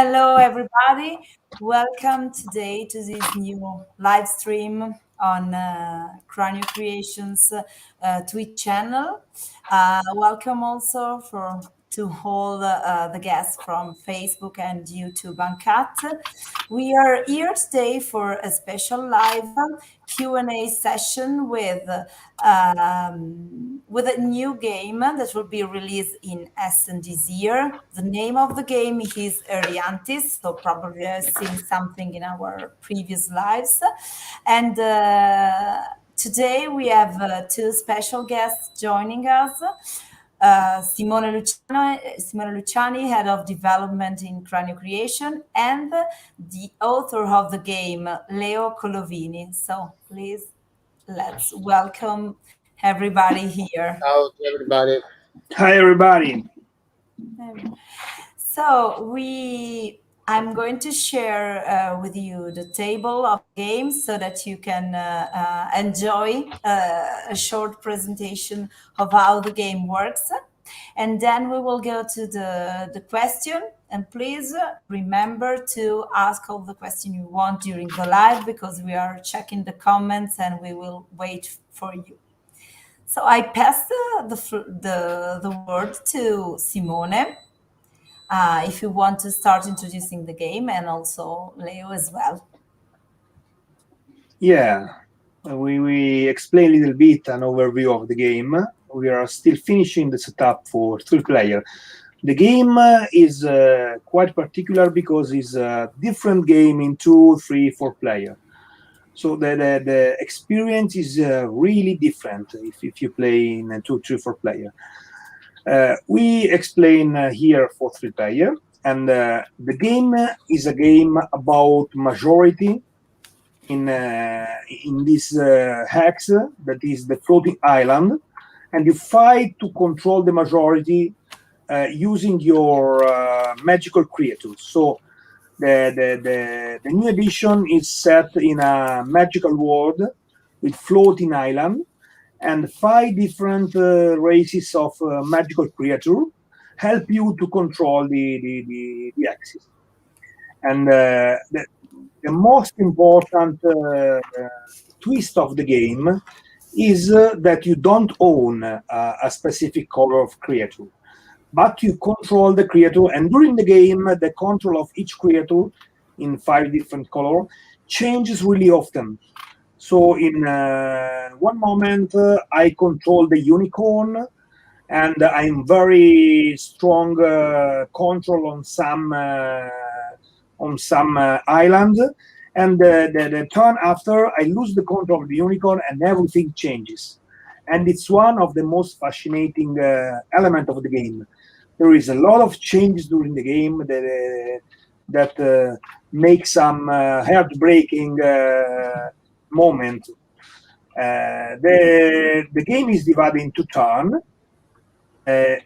Hello, everybody. Welcome today to this new live stream on Cranio Creations Twitch channel. Welcome also to all the guests from Facebook and YouTube Uncut. We are here today for a special live Q&A session with a new game that will be released in Essen this year. The name of the game is Eriantys, so probably I've seen something in our previous lives. And today we have two special guests joining us. Simone Luciani, Head of Development in Cranio Creation, and the author of the game, Leo Colovini. So please, let's welcome everybody here. Ciao to everybody. Hi, everybody. So I'm going to share with you the table of games so that you can enjoy a short presentation of how the game works. And then we will go to the question. And please remember to ask all the questions you want during the live, because we are checking the comments and we will wait for you. So I pass the word to Simone. If you want to start introducing the game, and also Leo as well. Yeah, we explain a little bit an overview of the game. We are still finishing the setup for 3-player. The game is quite particular because it's a different game in 2, 3, 4 player. So the experience is really different if you play in 2, 3, 4 player. We explain here for 3 player, and the game is a game about majority in this hex that is the floating island, and you fight to control the majority using your magical creatures. So the new edition is set in a magical world with floating island, and 5 different races of magical creature help you to control the axis. And the most important twist of the game is that you don't own a specific color of creature, but you control the creature, and during the game the control of each creature in 5 different colors changes really often. So in one moment I control the unicorn, and I'm very strong control on some island, and the turn after I lose the control of the unicorn and everything changes. And it's one of the most fascinating element of the game. There is a lot of changes during the game that make some heartbreaking moment. The game is divided into turns.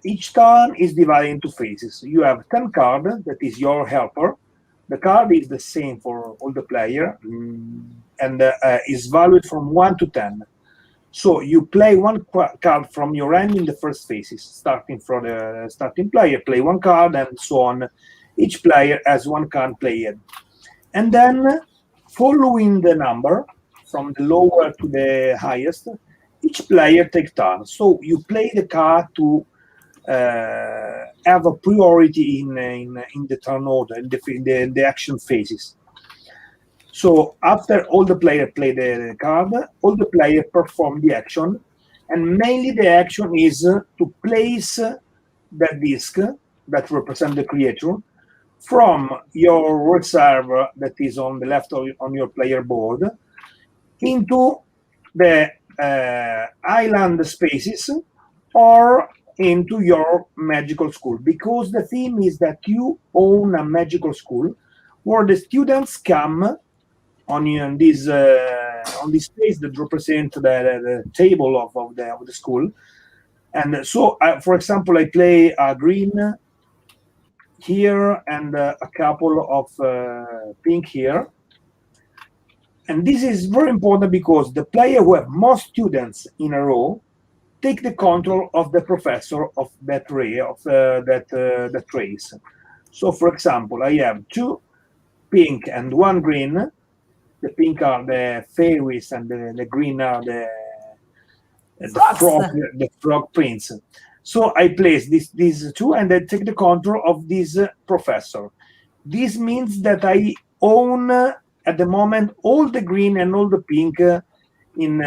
Each turn is divided into phases. You have 10 cards, that is your helper. The card is the same for all the player, and is valued from 1 to 10. So you play 1 card from your hand in the first phases, starting from the starting player, play 1 card, and so on. Each player has 1 card played. And then, following the number, from the lower to the highest, each player takes turns. So you play the card to have a priority in the turn order, in the action phases. So after all the players play the card, all the players perform the action, and mainly the action is to place the disc that represents the creature from your reserve that is on the left on your player board into the island spaces or into your magical school, because the theme is that you own a magical school where the students come on this space that represents the table of the school. And so, for example, I play a green here and a couple of pink here. And this is very important because the player who have more students in a row take the control of the professor of that ray, of that race. So, for example, I have 2 pink and 1 green. The pink are the fairies, and the green are the frog prince. So I place these 2, and I take the control of this professor. This means that I own at the moment all the green and all the pink in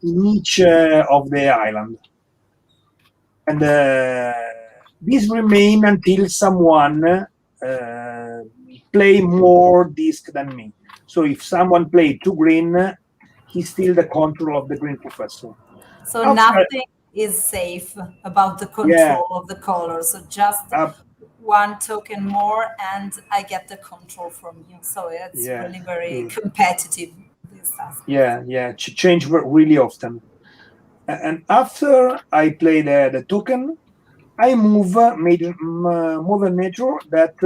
each of the island, and these remain until someone play more disc than me. So if someone play 2 green, he's still the control of the green professor. So nothing is safe about the control of the color. So just 1 token more, and I get the control from you. So it's really very competitive. Change really often. And after I play the token, I move Mother Nature that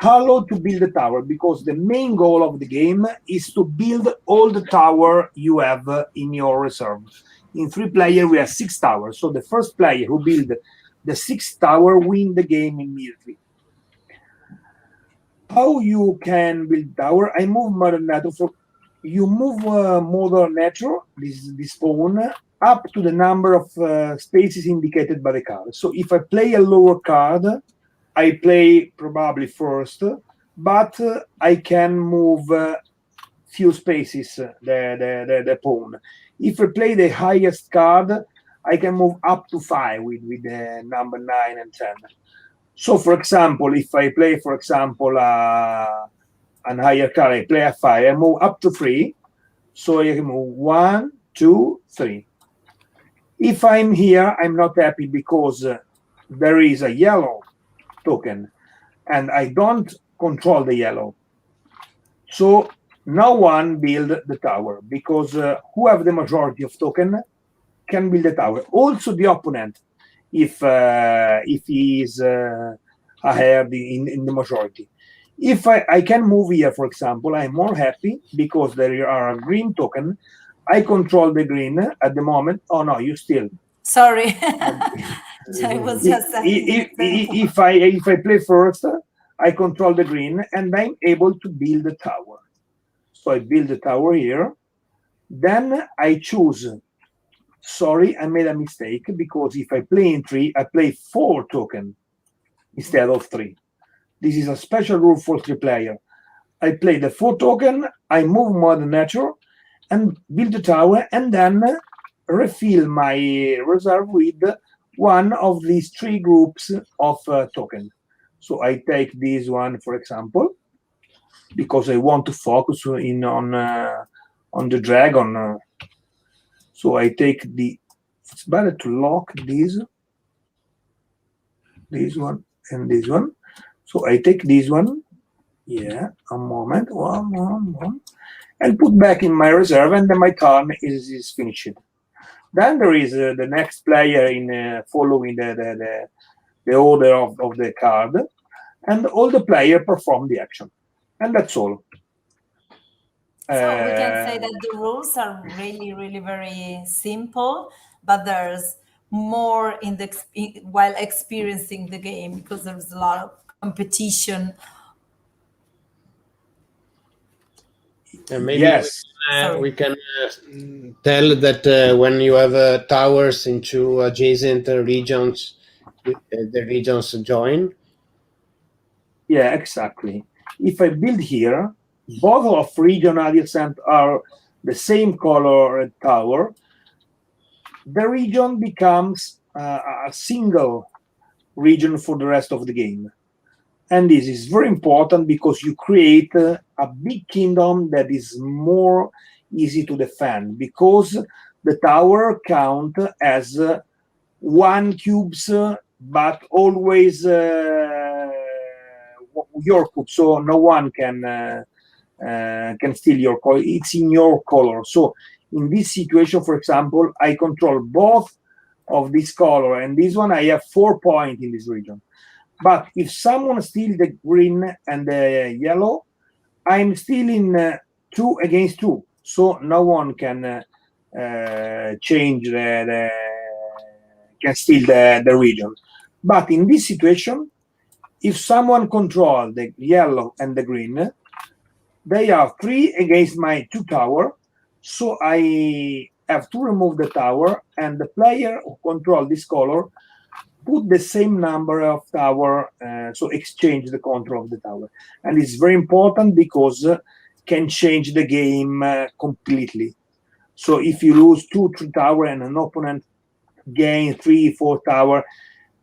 allow to build a tower, because the main goal of the game is to build all the tower you have in your reserve. In 3 players, we have 6 towers. So the first player who build the 6th tower win the game immediately. How you can build tower? I move Mother Nature. So you move Mother Nature, this pawn, up to the number of spaces indicated by the card. So if I play a lower card, I play probably first, but I can move few spaces the pawn. If I play the highest card, I can move up to 5 with the number 9 and 10. So, for example, if I play, for example, an higher card, I play a 5, I move up to 3. So I can move 1, 2, 3. If I'm here, I'm not happy because there is a yellow token and I don't control the yellow. So no one build the tower, because who have the majority of token can build the tower. Also the opponent, if he is ahead in the majority. If I can move here, for example, I'm more happy because there are a green token. I control the green at the moment. Oh no, you still. Sorry. I was just if I play first, I control the green and I'm able to build the tower. So I build the tower here. Then I choose. Sorry, I made a mistake, because if I play in 3, I play 4 token instead of 3. This is a special rule for 3 player. I play the 4 token, I move Mother Nature and build the tower, and then refill my reserve with one of these 3 groups of token. So I take this one, for example, because I want to focus in on the dragon. So I take it's better to lock this one and this one. So I take this one, a moment, one, and put back in my reserve, and then my turn is finished. Then there is the next player in following the order of the card, and all the players perform the action, and that's all. So we can say that the rules are really, really very simple, but there's more while experiencing the game, because there's a lot of competition. Maybe we can tell that when you have towers into adjacent regions, the regions join. Yeah, exactly. If I build here, both of region adjacent are the same color tower, the region becomes a single region for the rest of the game. And this is very important because you create a big kingdom that is more easy to defend, because the tower count as 1 cubes, but always your cube, so no one can steal your color. It's in your color. So in this situation, for example, I control both of this color and this one. I have 4 points in this region. But if someone steals the green and the yellow, I'm still in 2 against 2. So no one can change can steal the region. But in this situation, if someone controls the yellow and the green, they are 3 against my 2 tower, so I have to remove the tower, and the player who controls this color put the same number of tower, so exchange the control of the tower. And it's very important because can change the game completely. So if you lose 2-3 tower and an opponent gain 3-4 tower,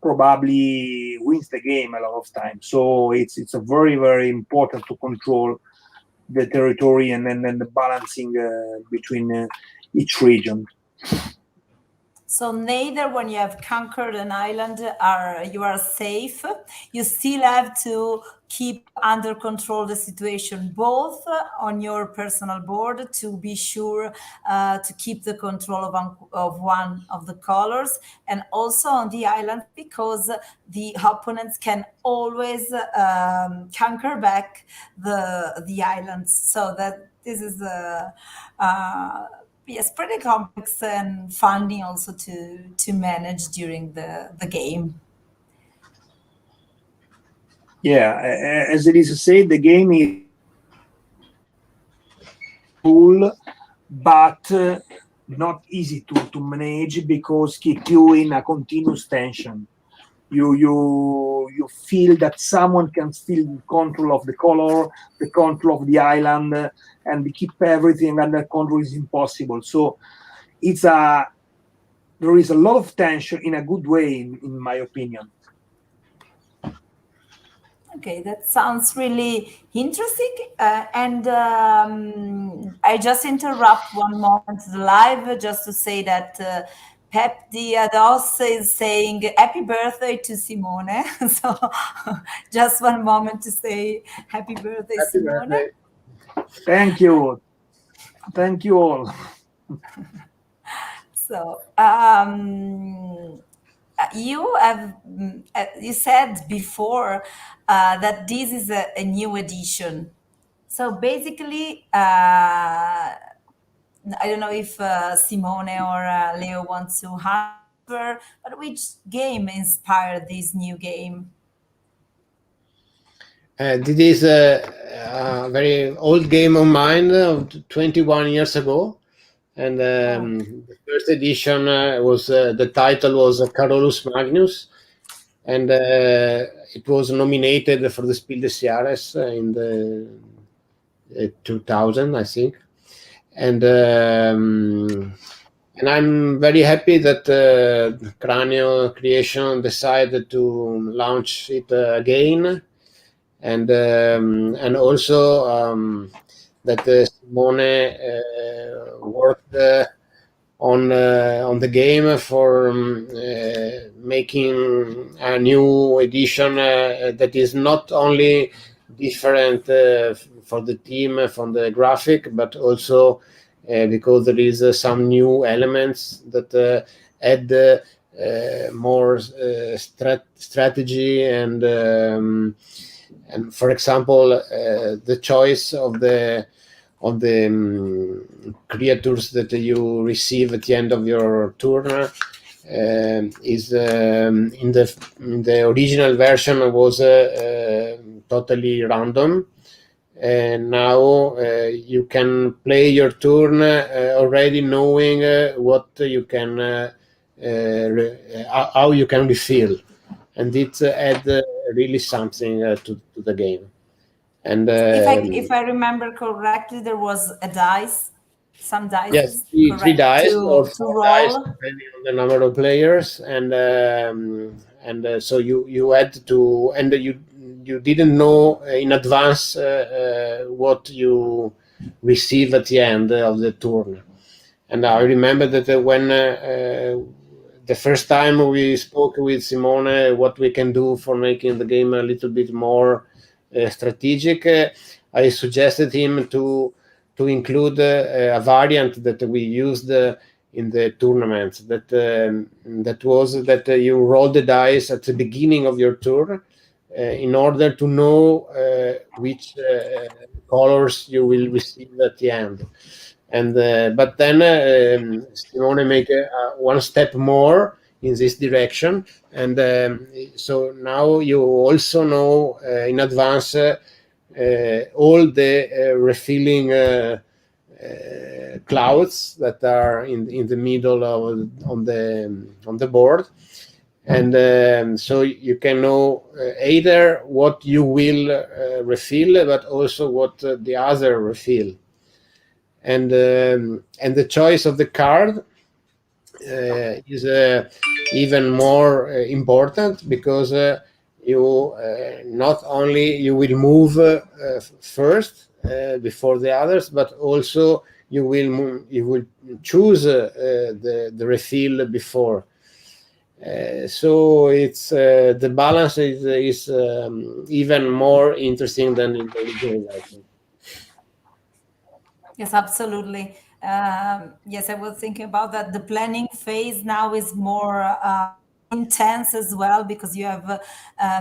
probably wins the game a lot of times. So it's a very, very important to control the territory and then the balancing between each region. So neither when you have conquered an island you are safe. You still have to keep under control the situation, both on your personal board to be sure to keep the control of one of the colors, and also on the island, because the opponents can always conquer back the islands. So that this is yes, pretty complex and funny also to manage during the game. Yeah, as it is said, the game is cool, but not easy to manage because keep you in a continuous tension. You feel that someone can feel control of the color, the control of the island, and keep everything under control is impossible. So there is a lot of tension in a good way, in my opinion. Okay, that sounds really interesting. And I just interrupt one moment the live just to say that Pep Diados is saying happy birthday to Simone. So just one moment to say happy birthday, Happy Simone. birthday. Thank you. Thank you all. So you said before that this is a new edition. So basically, I don't know if Simone or Leo wants to answer, but which game inspired this new game? This is a very old game of mine, 21 years ago. And the first edition was the title was Carolus Magnus, and it was nominated for the Spiel des Jahres in the 2000, I think. And I'm very happy that Cranio Creations decided to launch it again, and also that Simone worked on the game for making a new edition that is not only different for the team from the graphic, but also because there is some new elements that add more strategy and for example the choice of the creatures that you receive at the end of your turn is in the original version was totally random, and now you can play your turn already knowing what you can how you can refill, and it add really something to the game. And if I remember correctly, there was a dice, some dice. Yes, three dice or to 4 roll. dice, depending on the number of players, and so you had to, and you didn't know in advance what you receive at the end of the turn. And I remember that when the first time we spoke with Simone, what we can do for making the game a little bit more strategic, I suggested him to include a variant that we used in the tournaments. That was that you roll the dice at the beginning of your turn in order to know which colors you will receive at the end. And but then Simone make one step more in this direction. And so now you also know in advance all the refilling clouds that are in the middle of on the board. And so you can know either what you will refill, but also what the other refill. And the choice of the card is even more important, because you not only you will move first before the others, but also you will choose the refill before. So it's the balance is even more interesting than in the original, I think. Yes, absolutely. Yes, I was thinking about that. The planning phase now is more intense as well, because you have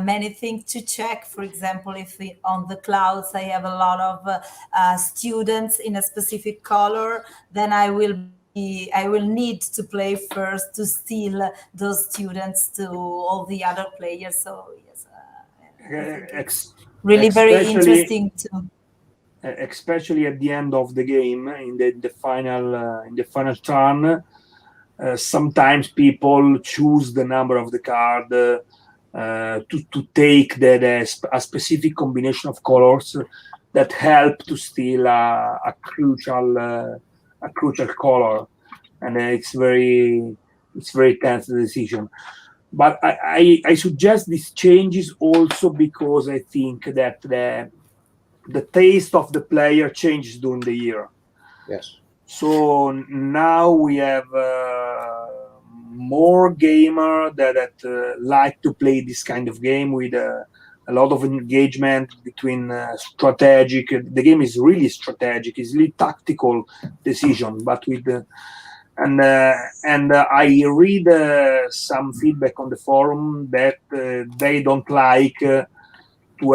many things to check. For example, if on the clouds I have a lot of students in a specific color, then I will need to play first to steal those students to all the other players. So yes, I think it's really very interesting to. Especially at the end of the game, in the final turn, sometimes people choose the number of the card to take a specific combination of colors that help to steal a crucial color, and it's very tense decision. But I suggest these changes also because I think that the taste of the player changes during the year. Yes. So now we have more gamer that like to play this kind of game with a lot of engagement between strategic. The game is really strategic. It's really tactical decision, but with and I read some feedback on the forum that they don't like to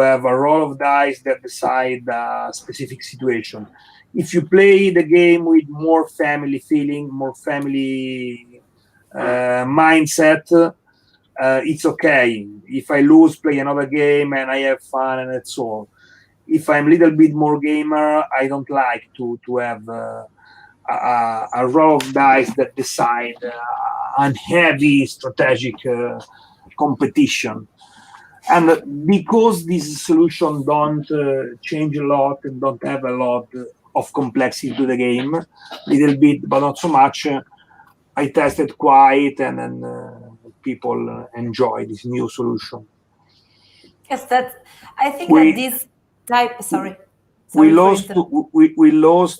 have a roll of dice that decide a specific situation. If you play the game with more family feeling, more family mindset, it's okay. If I lose, play another game and I have fun, and that's all. If I'm a little bit more gamer, I don't like to have a roll of dice that decide on heavy strategic competition. And because this solution don't change a lot and don't have a lot of complexity to the game, little bit, but not so much, I tested quite, and then people enjoy this new solution. Yes, I think that this type. Sorry we lost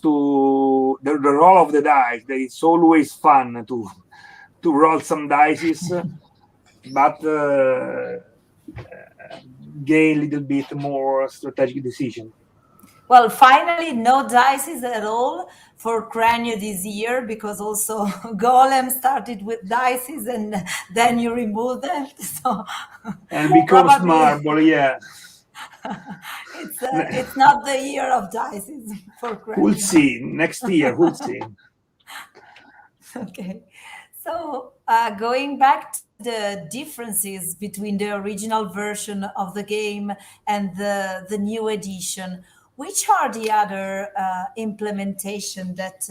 to the roll of the dice. It's always fun to roll some dice, but gain a little bit more strategic decision. Well, finally, no dices at all for Cranio this year, because also Golem started with dices and then you remove them. So and becomes marble, yeah. It's not the year of dices for Cranio. We'll see next year. We'll see. Okay, so going back to the differences between the original version of the game and the new edition, which are the other implementation that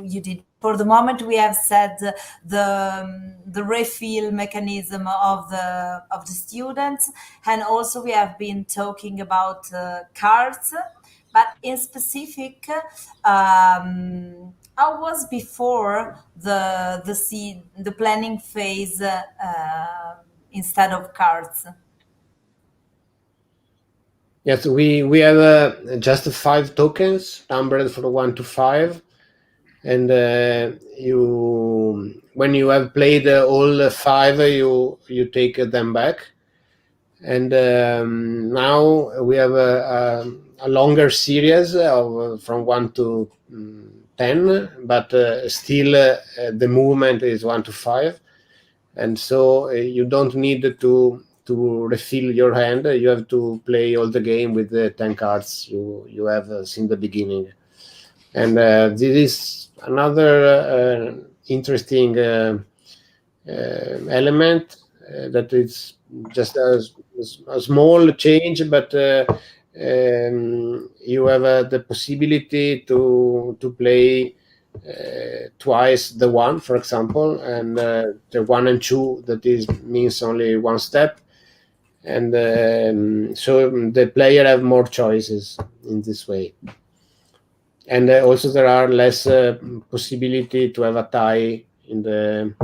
you did? For the moment, we have said the refill mechanism of the students, and also we have been talking about cards. But in specific, how was before the planning phase instead of cards? Yes, we have just 5 tokens numbered from 1 to 5, and when you have played all 5, you take them back. And now we have a longer series of from 1 to 10, but still the movement is 1 to 5, and so you don't need to refill your hand. You have to play all the game with the 10 cards you have since the beginning. And this is another interesting element that it's just a small change, but you have the possibility to play twice the one, for example, and the 1 and 2 that is means only one step, and so the player have more choices in this way. And also there are less possibility to have a tie in the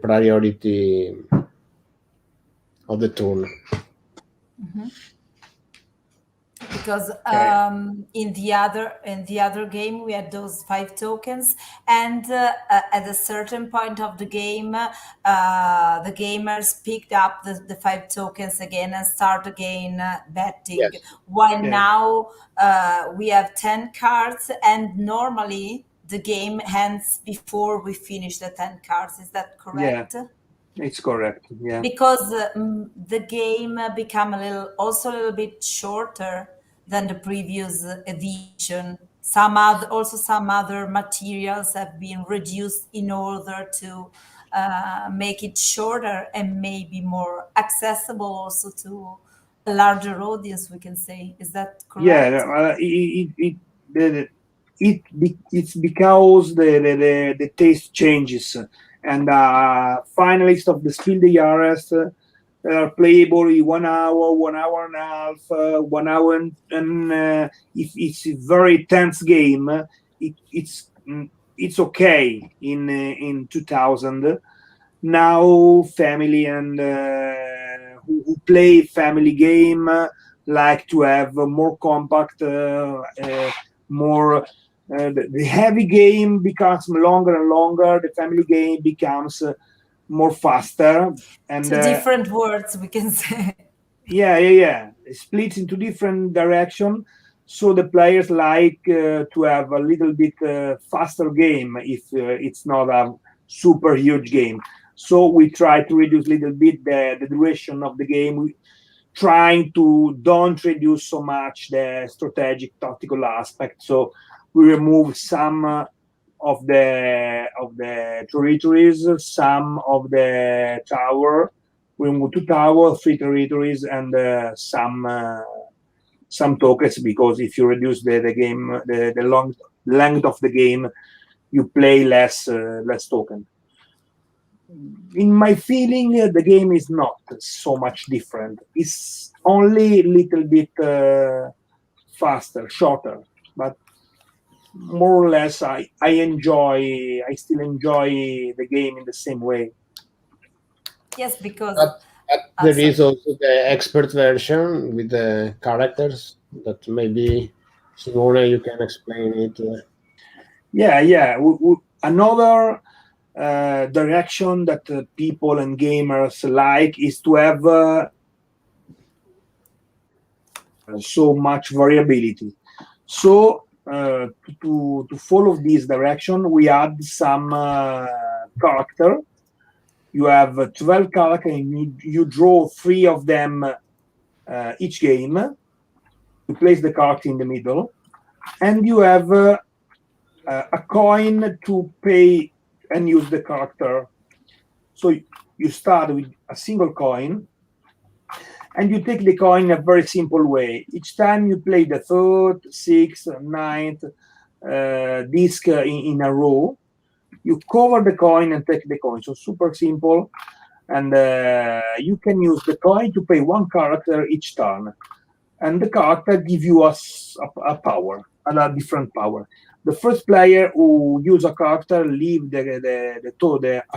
priority of the turn. Because in the other game we had those 5 tokens, and at a certain point of the game, the gamers picked up the 5 tokens again and start again betting. Yes. While now we have 10 cards, and normally the game ends before we finish the 10 cards. Is that correct? Yeah. It's correct. Yeah. Because the game become a little bit shorter than the previous edition. Some other materials have been reduced in order to make it shorter and maybe more accessible also to a larger audience, we can say. Is that correct? Yeah, it's because the taste changes, and finalists of the Spiel des Jahres are playable in 1 hour, 1 hour and a half, 1 hour, and if it's a very tense game, it's okay in 2000. Now family and who play family game like to have a more compact, more the heavy game becomes longer and longer. The family game becomes more faster, and Two different words, we can say. Yeah. It splits into different direction. So the players like to have a little bit faster game if it's not a super huge game. So we try to reduce a little bit the duration of the game, trying to don't reduce so much the strategic tactical aspect. So we remove some of the territories, some of the tower. We remove 2 towers, 3 territories, and some tokens, because if you reduce the game, the length of the game, you play less token. In my feeling, the game is not so much different. It's only a little bit faster, shorter, but more or less, I still enjoy the game in the same way. Yes, because But there is also the expert version with the characters that maybe Simone, you can explain it. Yeah. Another direction that people and gamers like is to have so much variability. So to follow this direction, we add some character. You have 12 characters, and you draw 3 of them each game. You place the character in the middle, and you have a coin to pay and use the character. So you start with a single coin, and you take the coin in a very simple way. Each time you play the 3rd, 6th, 9th disc in a row, you cover the coin and take the coin. So super simple. And you can use the coin to pay 1 character each turn. And the character gives you a power, a different power. The first player who use a character leave a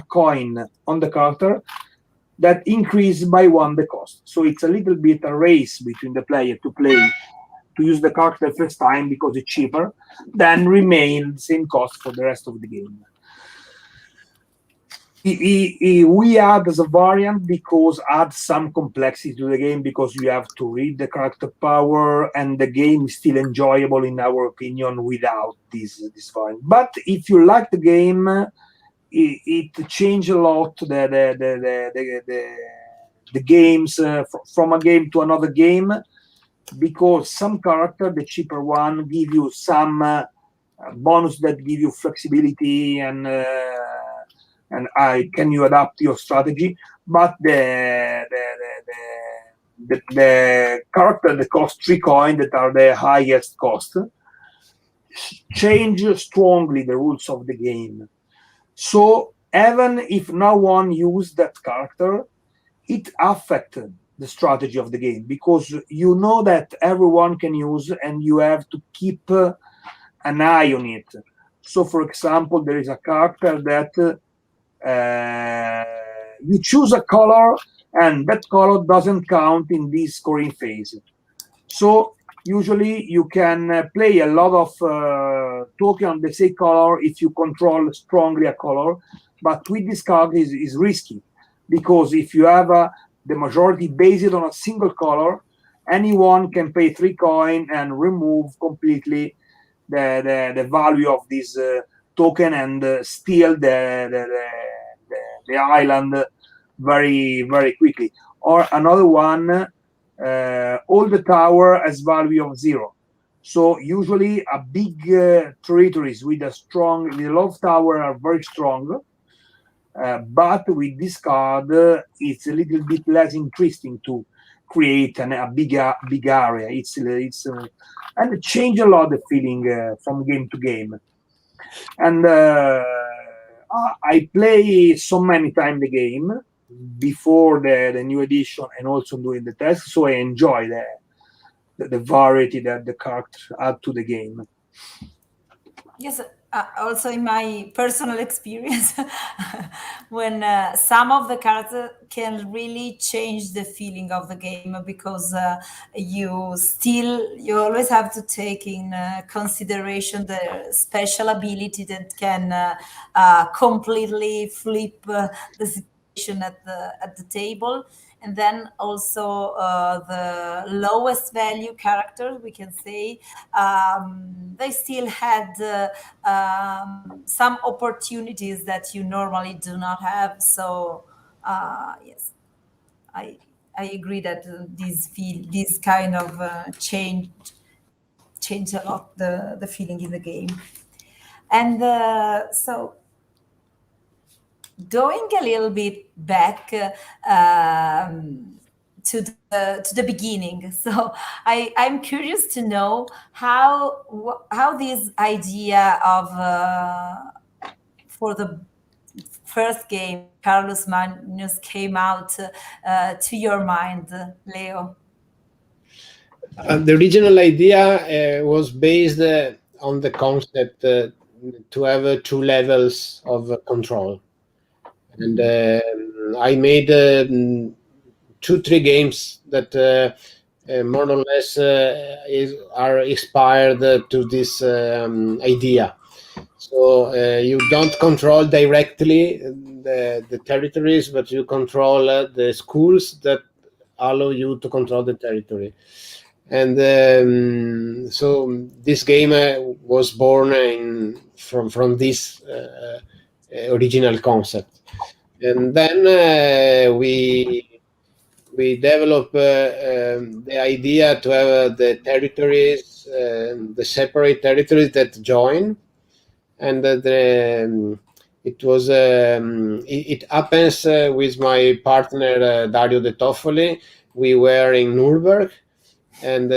coin on the character that increase by 1 the cost. So it's a little bit a race between the player to use the character first time because it's cheaper, then remain the same cost for the rest of the game. We add as a variant because add some complexity to the game, because you have to read the character power, and the game is still enjoyable in our opinion without this variant. But if you like the game, it changes a lot the games from a game to another game, because some character, the cheaper one, give you some bonus that give you flexibility and and can you adapt your strategy. But the character that cost 3 coin, that are the highest cost, change strongly the rules of the game. So even if no one used that character, it affected the strategy of the game, because you know that everyone can use, and you have to keep an eye on it. So, for example, there is a character that you choose a color, and that color doesn't count in this scoring phase. So usually you can play a lot of token on the same color if you control strongly a color, but with this card is risky, because if you have the majority based on a single color, anyone can pay 3 coin and remove completely the value of this token, and steal the island very, very quickly. Or another one, all the tower has value of 0. So usually a big territories with a lot of tower are very strong. But with this card, it's a little bit less interesting to create a big area. It's and it change a lot the feeling from game to game. And I play so many times the game before the new edition, and also doing the test, so I enjoy the variety that the characters add to the game. Yes, also in my personal experience, when some of the characters can really change the feeling of the game, because you always have to take in consideration the special ability that can completely flip the situation at the table. And then also the lowest value characters, we can say, they still had some opportunities that you normally do not have. So yes, I agree that this kind of change a lot the feeling in the game. And so going a little bit back to the beginning. So I'm curious to know how this idea of for the first game, Carlos Magnus, came out to your mind, Leo. The original idea was based on the concept to have 2 levels of control. And I made 2-3 games that more or less are inspired to this idea. So you don't control directly the territories, but you control the schools that allow you to control the territory. And so this game was born from this original concept. And then we developed the idea to have the territories, the separate territories that join, and it happens with my partner Dario De Toffoli. We were in Nuremberg, and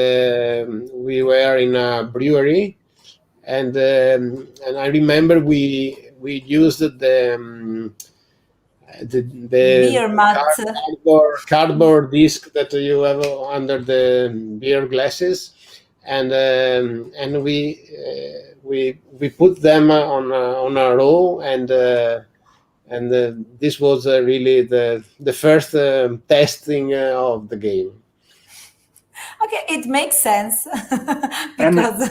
we were in a brewery, and I remember we used the Beer mat. cardboard disc that you have under the beer glasses, and we put them on a row, and this was really the first testing of the game. Okay, it makes sense because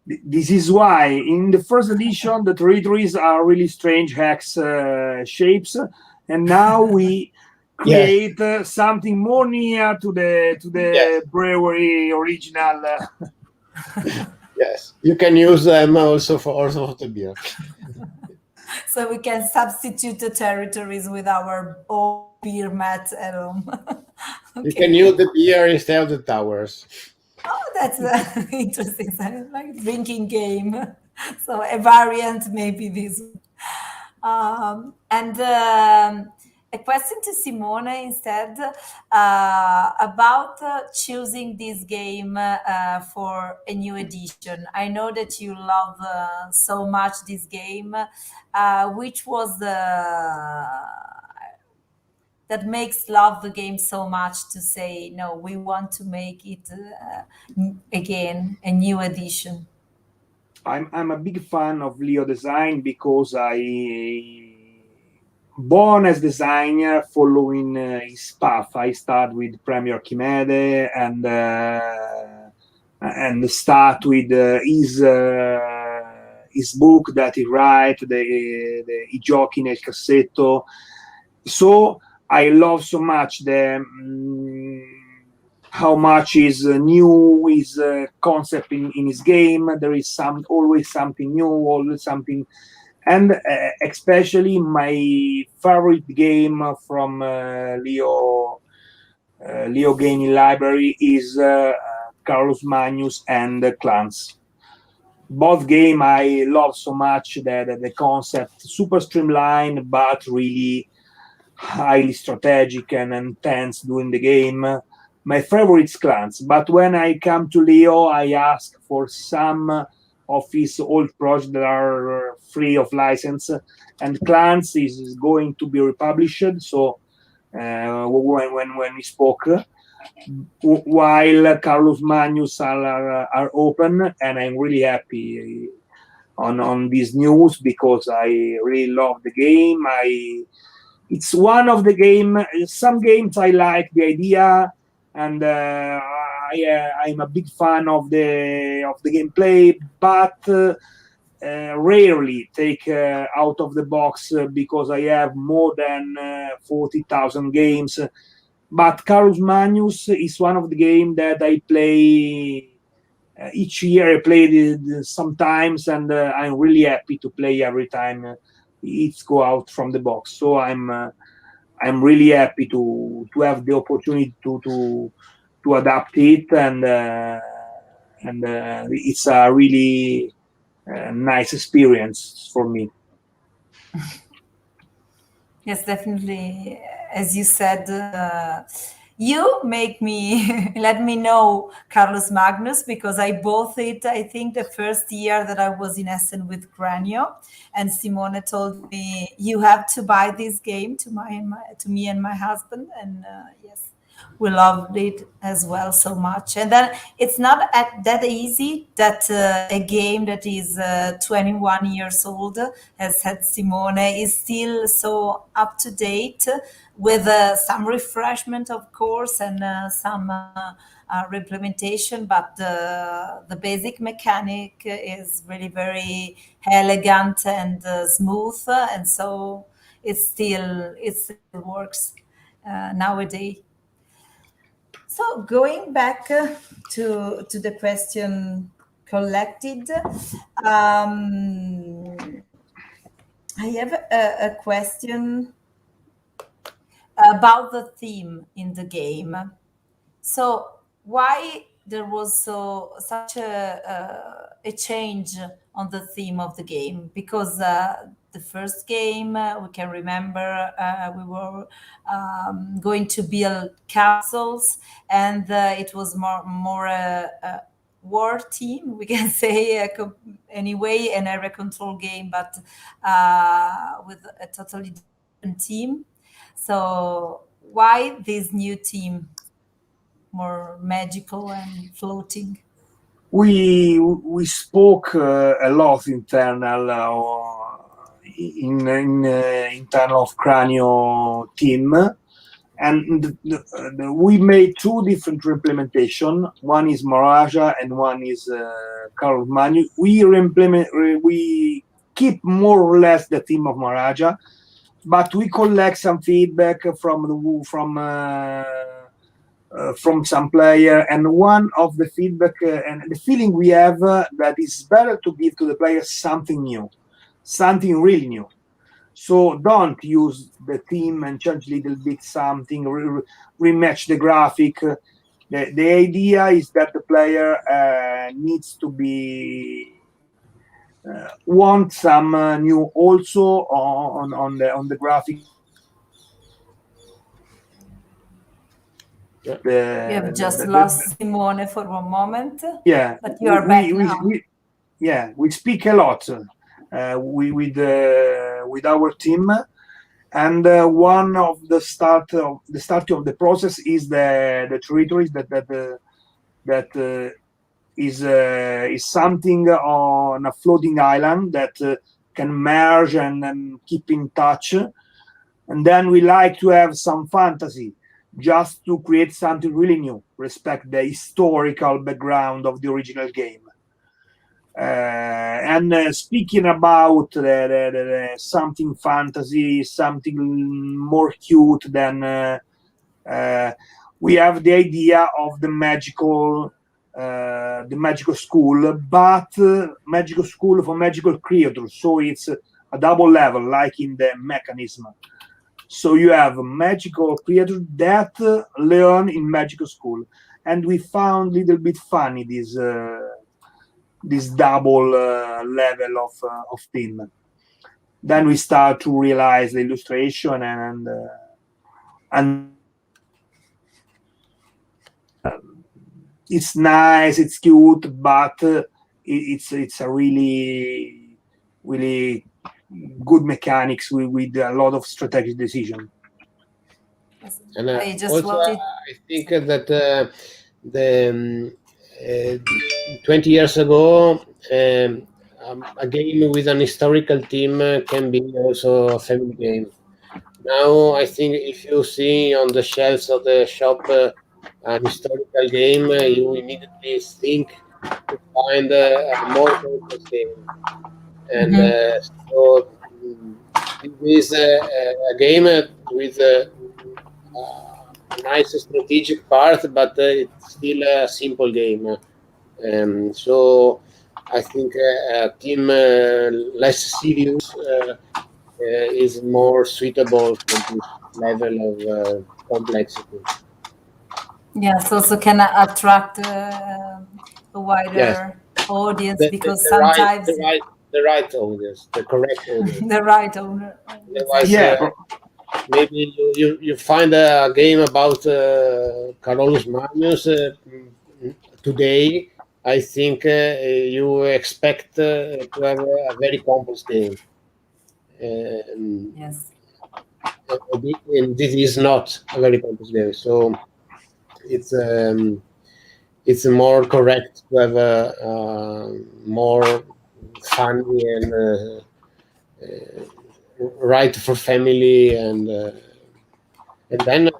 this is why in the first edition the territories are really strange hex shapes, and now we create something more near to the brewery original. Yes, you can use them also for the beer. So we can substitute the territories with our own beer mat at home. Okay. You can use the beer instead of the towers. Oh, that's interesting. Like drinking game. So a variant maybe this. And a question to Simone instead about choosing this game for a new edition. I know that you love so much this game. Which was the that makes love the game so much to say no? We want to make it again a new edition. I'm a big fan of Leo design because I born as designer following his path. I start with Premier Chimede and start with his book that he write, the I giochi nel cassetto. So I love so much how much is new his concept in his game. There is always something new, always something, and especially my favorite game from Leo Gaming Library is Carlos Magnus and Clans. Both game I love so much that the concept super streamlined but really highly strategic and intense during the game. My favorite is Clans, but when I come to Leo, I ask for some of his old projects that are free of license, and Clans is going to be republished. So when we spoke, while Carlos Magnus are open, and I'm really happy on this news because I really love the game. It's one of the game. Some games I like the idea, and I'm a big fan of the gameplay, but rarely take out of the box because I have more than 40,000 games. But Carlos Magnus is one of the games that I play each year. I play it sometimes, and I'm really happy to play every time it's go out from the box. So I'm really happy to have the opportunity to adapt it, and it's a really nice experience for me. Yes, definitely. As you said, you make me let me know Carlos Magnus because I bought it. I think the first year that I was in Essen with Cranio, and Simone told me you have to buy this game to to me and my husband, and yes, we loved it as well so much. And then it's not that easy that a game that is 21 years old, as said Simone, is still so up to date with some refreshment, of course, and some implementation. But the basic mechanic is really very elegant and smooth, and so it still works nowadays. So going back to the question collected, I have a question about the theme in the game. So why there was such a change on the theme of the game? Because the first game we can remember we were going to build castles, and it was more a war team, we can say, anyway, an area control game, but with a totally different team. So why this new team, more magical and floating? We spoke a lot internal in internal of Cranio team, and we made two different implementation. One is Maraja and one is Carlos Manu. We keep more or less the theme of Maraja, but we collect some feedback from some player, and one of the feedback and the feeling we have that it's better to give to the player something new, something really new. So don't use the theme and change a little bit something, rematch the graphic. The idea is that the player needs to be want some new also on the graphic. You have just lost Simone for one moment. Yeah, but you are back now. We speak a lot with our team, and one of the start of the process is the territories that is something on a floating island that can merge and keep in touch. And then we like to have some fantasy, just to create something really new, respect the historical background of the original game. And speaking about something fantasy, something more cute than we have the idea of the magical school, but magical school for magical creatures. So it's a double level, like in the mechanism. So you have magical creatures that learn in magical school, and we found a little bit funny this double level of theme. Then we start to realize the illustration and it's nice, it's cute, but it's a really good mechanics with a lot of strategic decision. And also, I think that the 20 years ago, a game with an historical theme can be also a family game. Now, I think if you see on the shelves of the shop an historical game, you immediately think to find a more complex game. And so this is a game with a nice strategic part, but it's still a simple game. So I think a team less serious is more suitable for this level of complexity. Yes, also can attract a wider audience, because sometimes the right audience, the correct audience, the right owner. Otherwise, maybe you find a game about Carolus Magnus today. I think you expect to have a very complex game. Yes. And this is not a very complex game, so it's more correct to have a more funny and right for family, and then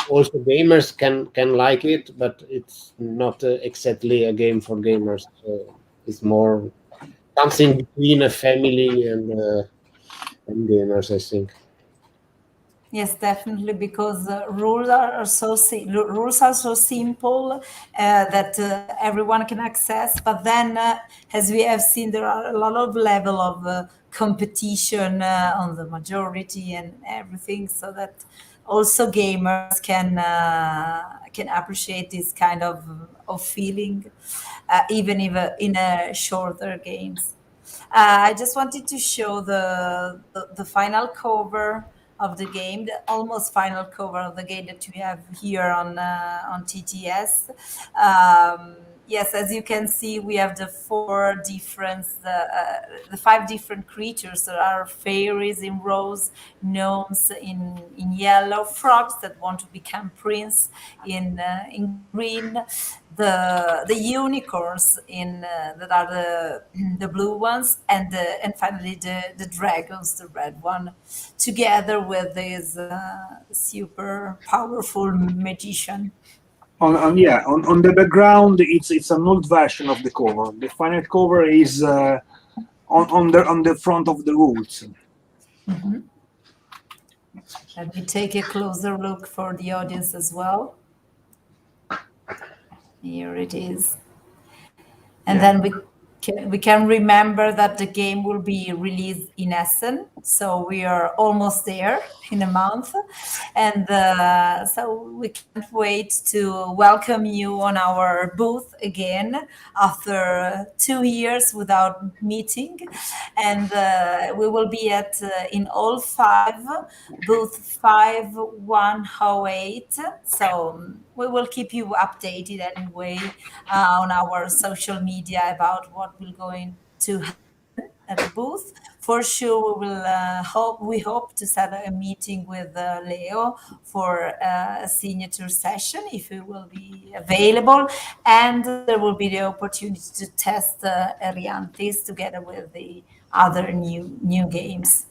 also gamers can like it, but it's not exactly a game for gamers. So it's more something between a family and gamers, I think. Yes, definitely, because rules are so simple that everyone can access. But then, as we have seen, there are a lot of level of competition on the majority and everything, so that also gamers can appreciate this kind of feeling, even if in shorter games. I just wanted to show the final cover of the game, the almost final cover of the game that we have here on TTS. Yes, as you can see, we have the five different creatures. There are fairies in rose, gnomes in yellow, frogs that want to become prince in green, the unicorns that are the blue ones, and finally the dragons, the red one, together with this super powerful magician. On the background, it's an old version of the cover. The final cover is on the front of the rules. Mm-hmm. Let me take a closer look for the audience as well. Here it is. And then we can remember that the game will be released in Essen, so we are almost there in a month, and so we can't wait to welcome you on our booth again after 2 years without meeting, and we will be at in all five, booth 5108. So we will keep you updated anyway on our social media about what will going to happen at the booth. For sure, we hope to set a meeting with Leo for a signature session if he will be available, and there will be the opportunity to test Eriantys together with the other new games.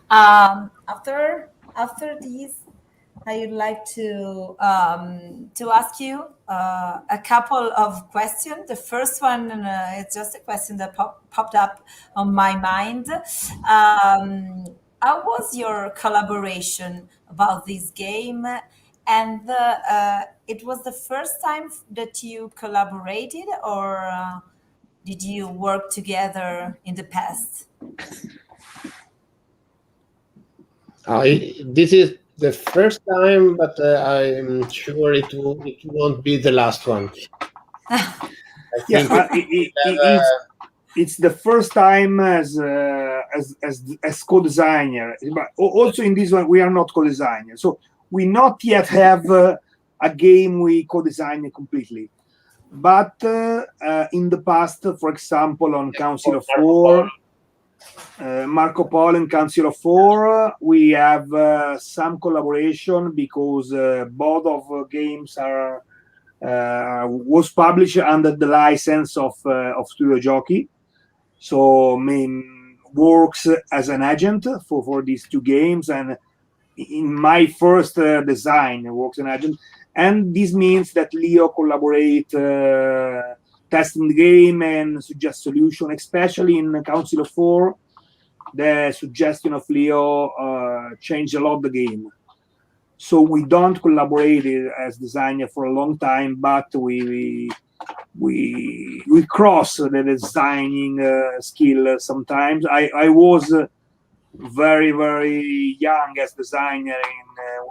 After these, I would like to ask you a couple of questions. The first one is just a question that popped up on my mind. How was your collaboration about this game? And it was the first time that you collaborated, or did you work together in the past? This is the first time, but I'm sure it won't be the last one. I think it's the first time as co-designer, but also in this one we are not co-designer, so we not yet have a game we co-design completely. But in the past, for example, on Council of Four, Marco Polo and Council of Four, we have some collaboration because both of games are was published under the license of Studio Giochi, so works as an agent for these two games, and in my first design works an agent, and this means that Leo collaborate testing the game and suggest solution, especially in Council of Four. The suggestion of Leo changed a lot the game. So we don't collaborate as designer for a long time, but we cross the designing skill sometimes. I was very, very young as designer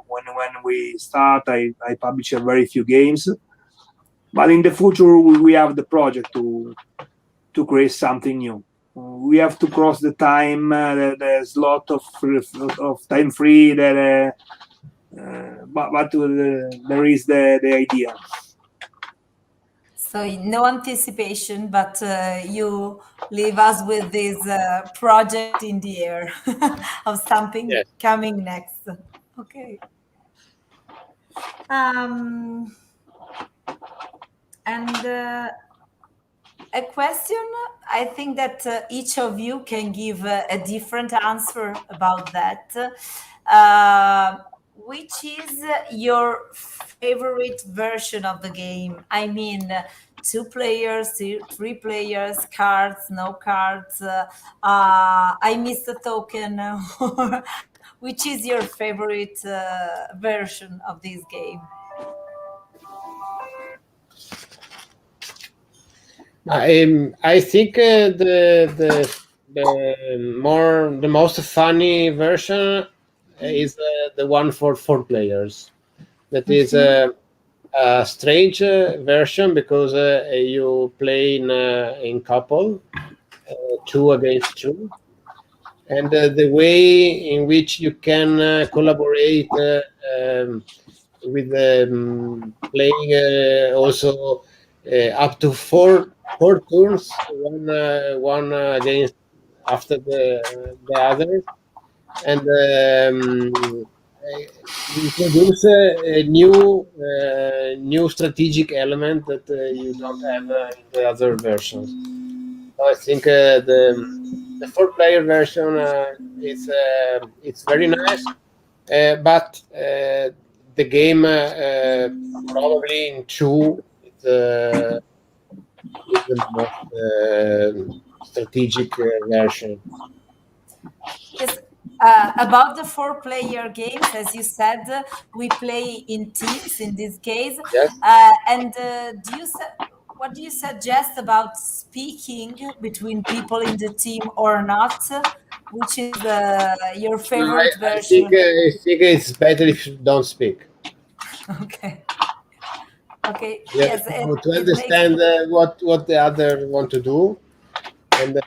when we start. I published very few games, but in the future we have the project to create something new. We have to cross the time. There's a lot of time free that. But there is the idea. So no anticipation, but you leave us with this project in the air of something coming next. Okay. And a question, I think that each of you can give a different answer about that. Which is your favorite version of the game? I mean, 2 players, 3 players, cards, no cards. I missed a token. Which is your favorite version of this game? I think the most funny version is the one for 4 players. That is a strange version because you play in couple, 2 against 2, and the way in which you can collaborate with playing also up to 4 turns, one against after the other, and introduce a new strategic element that you don't have in the other versions. So I think the 4-player version it's very nice, but the game probably in 2 is the most strategic version. Yes. About the 4-player games, as you said, we play in teams in this case. Yes. And what do you suggest about speaking between people in the team or not? Which is your favorite I think version? it's better if you don't speak. Okay. Okay. You have Yes, to it makes understand what the other want to do, and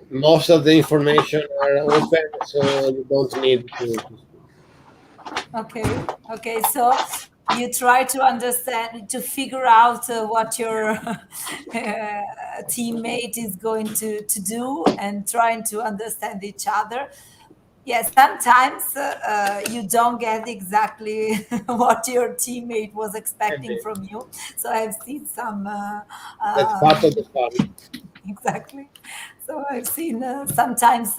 most of the information are open, so you don't need to speak. okay. Okay. So you try to understand, to figure out what your teammate is going to do and trying to understand each other. Yes, sometimes you don't get exactly what your teammate was And expecting from you. So I've seen some that's part of the fun. exactly. So I've seen sometimes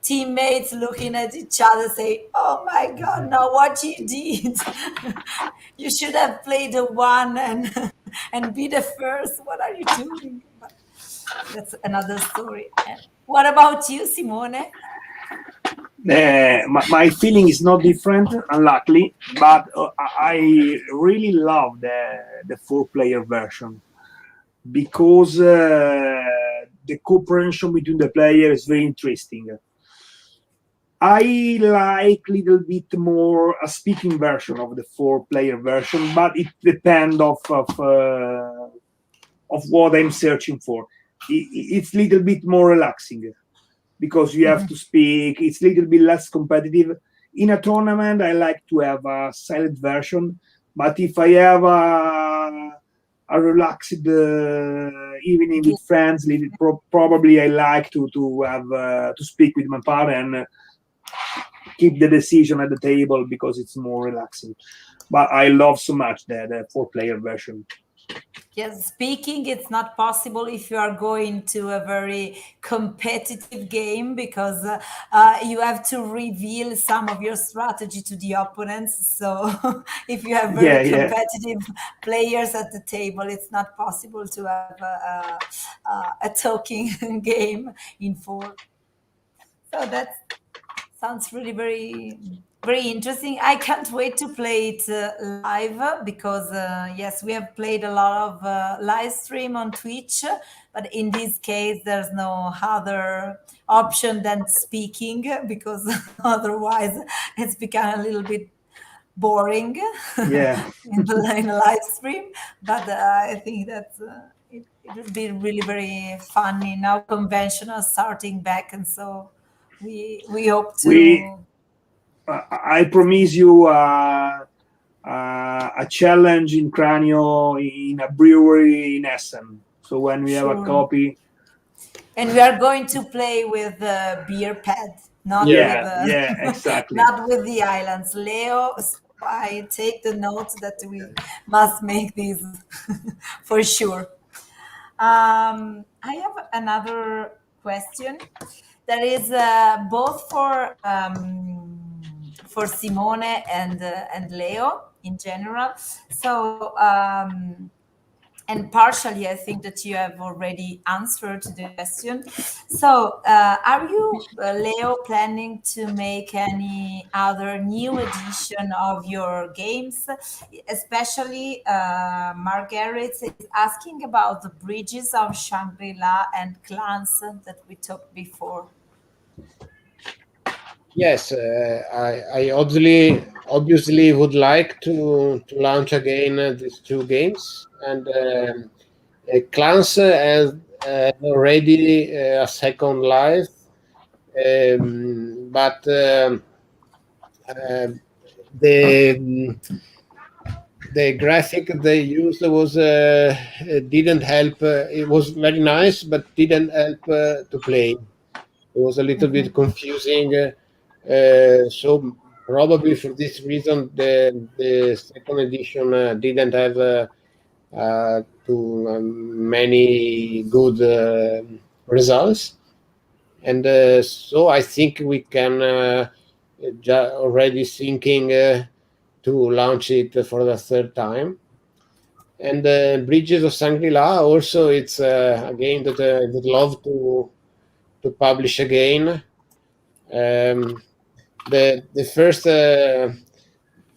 teammates looking at each other, say, "Oh my God, now what you did? You should have played the one and and be the first. What are you doing?" But that's another story. What about you, Simone? My feeling is not different, unluckily, but I really love the four-player version because the cooperation between the players is very interesting. I like little bit more a speaking version of the four-player version, but it depends of what I'm searching for. It's a little bit more relaxing because you have to speak. It's a little bit less competitive. In a tournament, I like to have a silent version, but if I have a relaxed evening with friends, probably I like to have to speak with my partner and keep the decision at the table because it's more relaxing. But I love so much the four-player version. Yes, speaking, it's not possible if you are going to a very competitive game because you have to reveal some of your strategy to the opponents. So if you have very Yeah, yeah. competitive players at the table, it's not possible to have a talking game in four. So that sounds really very interesting. I can't wait to play it live because yes, we have played a lot of live stream on Twitch, but in this case, there's no other option than speaking because otherwise it's become a little bit boring Yeah. in a live stream. But I think that it would be really very funny now. Conventional starting back, and so we hope we to. I promise you a challenge in Cranio in a brewery in Essen. So when we have a Sure. copy, And we are going to play with the beer pad, not Yeah, with yeah, yeah, exactly. not with the islands. Leo, so I take the note that we must make these for sure. I have another question that is both for Simone and Leo in general. So and partially, I think that you have already answered the question. So, are you, Leo, planning to make any other new edition of your games? Especially, Margaret is asking about the bridges of Shangri-La and clans that we talked before. yes. I obviously would like to launch again these two games, and Clans has already a second life, but uh, the the graphic they used was didn't help. It was very nice, but didn't help to play. It was a little bit confusing. So probably for this reason, the second edition didn't have too many good results, and so I think we can already thinking to launch it for the third time. And Bridges of Shangri-La also, it's a game that I would love to publish again. The first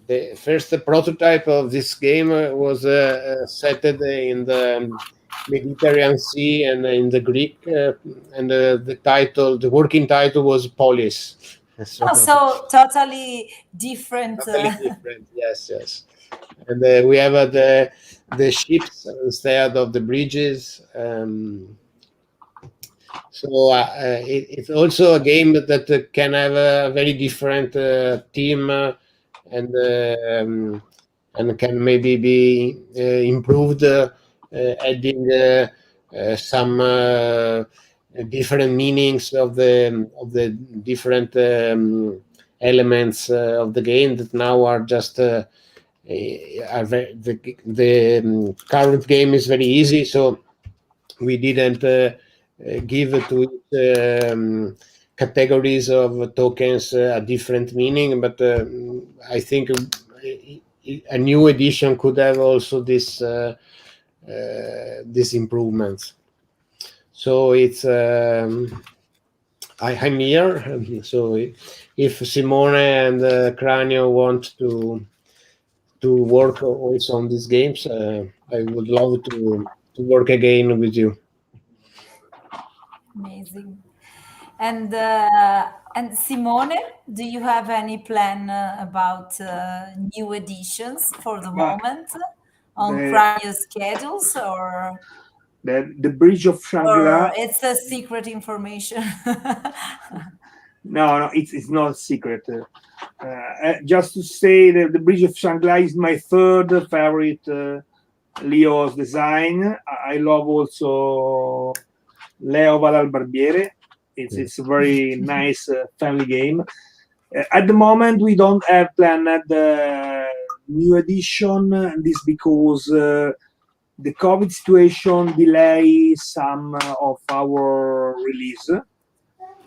the first prototype of this game was set in the Mediterranean Sea and in the Greek, and the working title was Polis. So Oh, so totally different. totally different. Yes, yes. And we have the ships instead of the bridges. So it's also a game that can have a very different team and can maybe be improved, adding some different meanings of the different elements of the game that now are just the current game is very easy, so we didn't give to it categories of tokens a different meaning, but I think a new edition could have also this these improvements. So it's I'm here. So if Simone and Cranio want to work also on these games, I would love to work again with you. Amazing. And Simone, do you have any plan about new editions for the moment on Cranio schedules, or the Bridge of Shangri-La? it's a secret information? No, it's not a secret. Just to say that the Bridge of Shangri-La is my third favorite Leo's design. I love also Leo Val Barbiere. It's a very nice family game. At the moment, we don't have planned the new edition. This because the COVID situation delays some of our release. The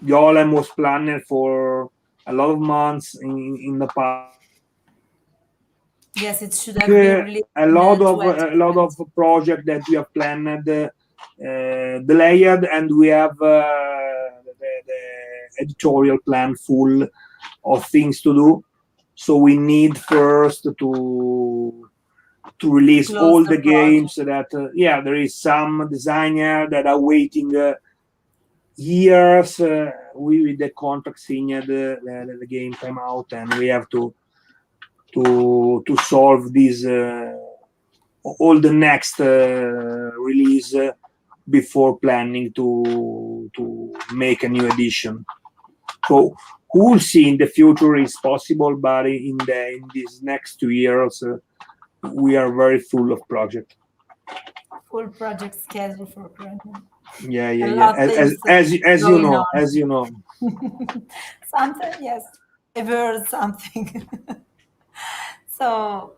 Golem was planned for a lot of months in the past. Yes, it should have been released. A lot of projects that we have planned delayed, and we have the editorial plan full of things to do. So we need first to release all the games that there is some designer that are waiting years with the contract signed, the game came out, and we have to solve this all the next release before planning to make a new edition. So we'll see in the future is possible, but in these next 2 years we are very full of project. Full project schedule for Cranio. Yeah. As you know. Something, yes. I've heard something. So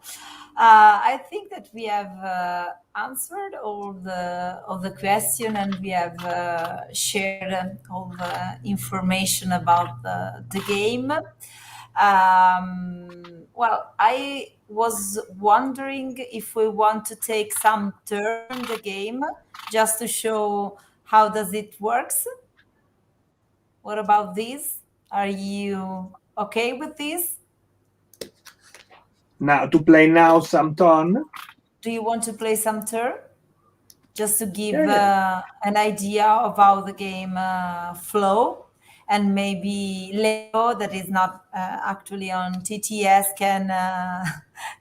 I think that we have answered all the question, and we have shared all the information about the game. Well, I was wondering if we want to take some turn in the game just to show how does it works. What about this? Are you okay with this? Now to play now some turn. Do you want to play some turn? Just to give an idea of how the game flow, and maybe Leo, that is not actually on TTS, can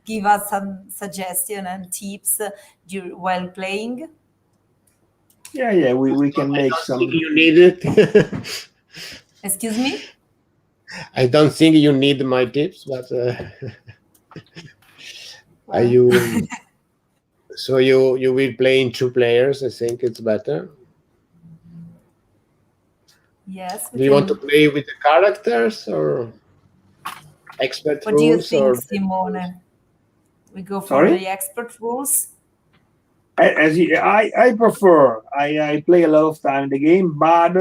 give us some suggestion and tips while playing. Yeah, we can make some. You need it. Excuse me? I don't think you need my tips, but are you? So you will play in 2 players. I think it's better. Yes. Do you want to play with the characters or expert what rules? What do you think, or Simone? We go for the expert rules? I prefer. I play a lot of time in the game, but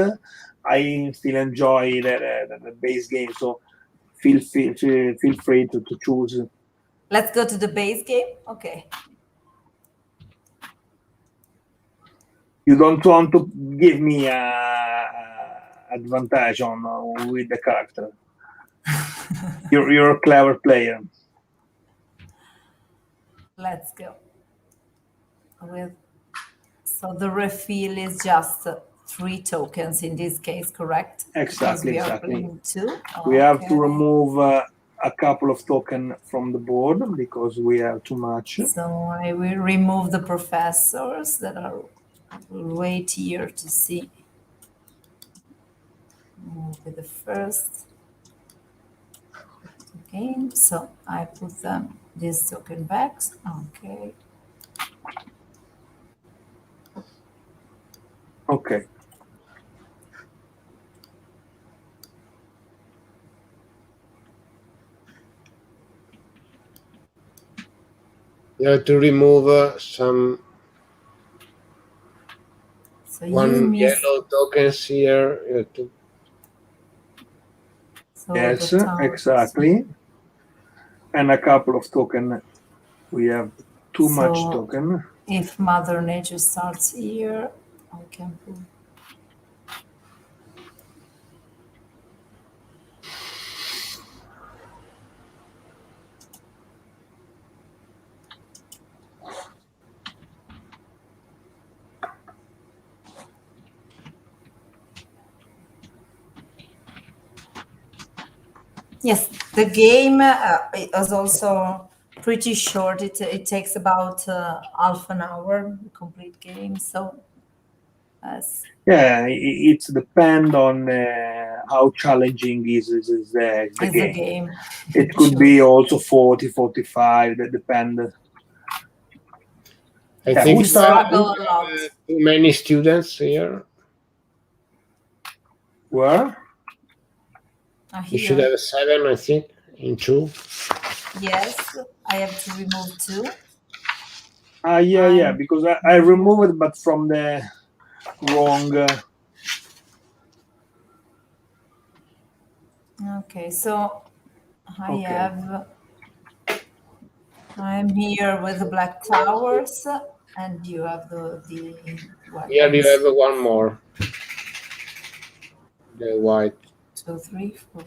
I still enjoy the base game. So feel free to choose. Let's go to the base game. Okay. You don't want to give me advantage on with the character. You're a clever player. let's go. So the refill is just 3 tokens in this case, correct? Exactly, Because we are exactly. playing 2. We have to Okay. remove a couple of tokens from the board because we have too much. So I will remove the professors that are. We'll wait here to see. With the first game, so I put them this token back. Okay. Okay. You have to remove some So one yellow tokens here. You have to... So yes, exactly. And a couple of tokens. We have too much token. If Mother Nature starts here, I can put. Yes, the game is also pretty short. It takes about half an hour, the complete game. So, yeah, it's depend on how challenging is the game. It could be also 40, 45. That depend. I think we struggle a lot. Too many students here. Where? You should have 7, I think, in 2. Yes, I have to remove 2. Yeah, because I removed it, but from the wrong. Okay, so I'm here with the black flowers, and you have the white. Here you have one more. The white. 2, 3, 4.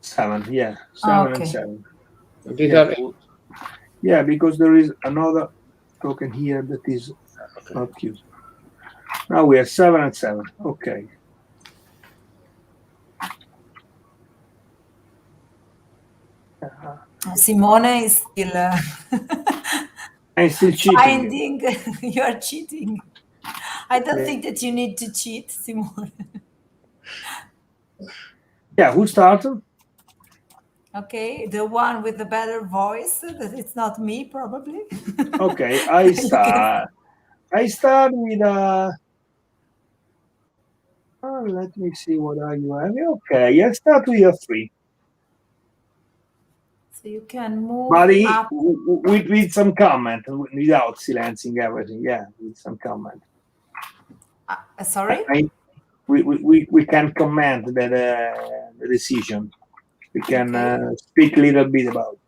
7, yeah. 7 and 7. These are... Yeah, because there is another token here that is not used. Now we have 7 and 7. Okay. Simone is still. I'm still cheating. Finding you are cheating. I don't think that you need to cheat, Simone. Yeah, who started? Okay, the one with the better voice. That it's not me, probably. Okay, I start. I start with a. Let me see what are you having. Okay, I start with a 3. So you can move up. With some comment, without silencing everything. Yeah, with some comment. Sorry? We can comment the decision. We can speak a little bit about it.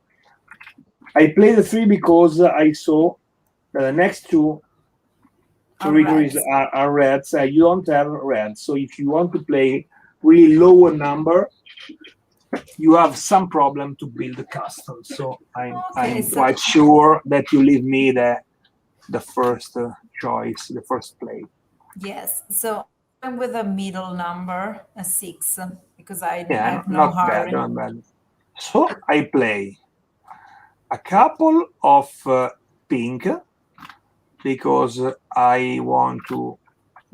I played the 3 because I saw the next 2 territories are reds. You don't have red. So if you want to play really lower number, you have some problem to build a custom. So I'm quite sure that you leave me the first choice, the first play. Yes. So I'm with a middle number, a 6, because I have no hurry. Not bad. So I play a couple of pink because I want to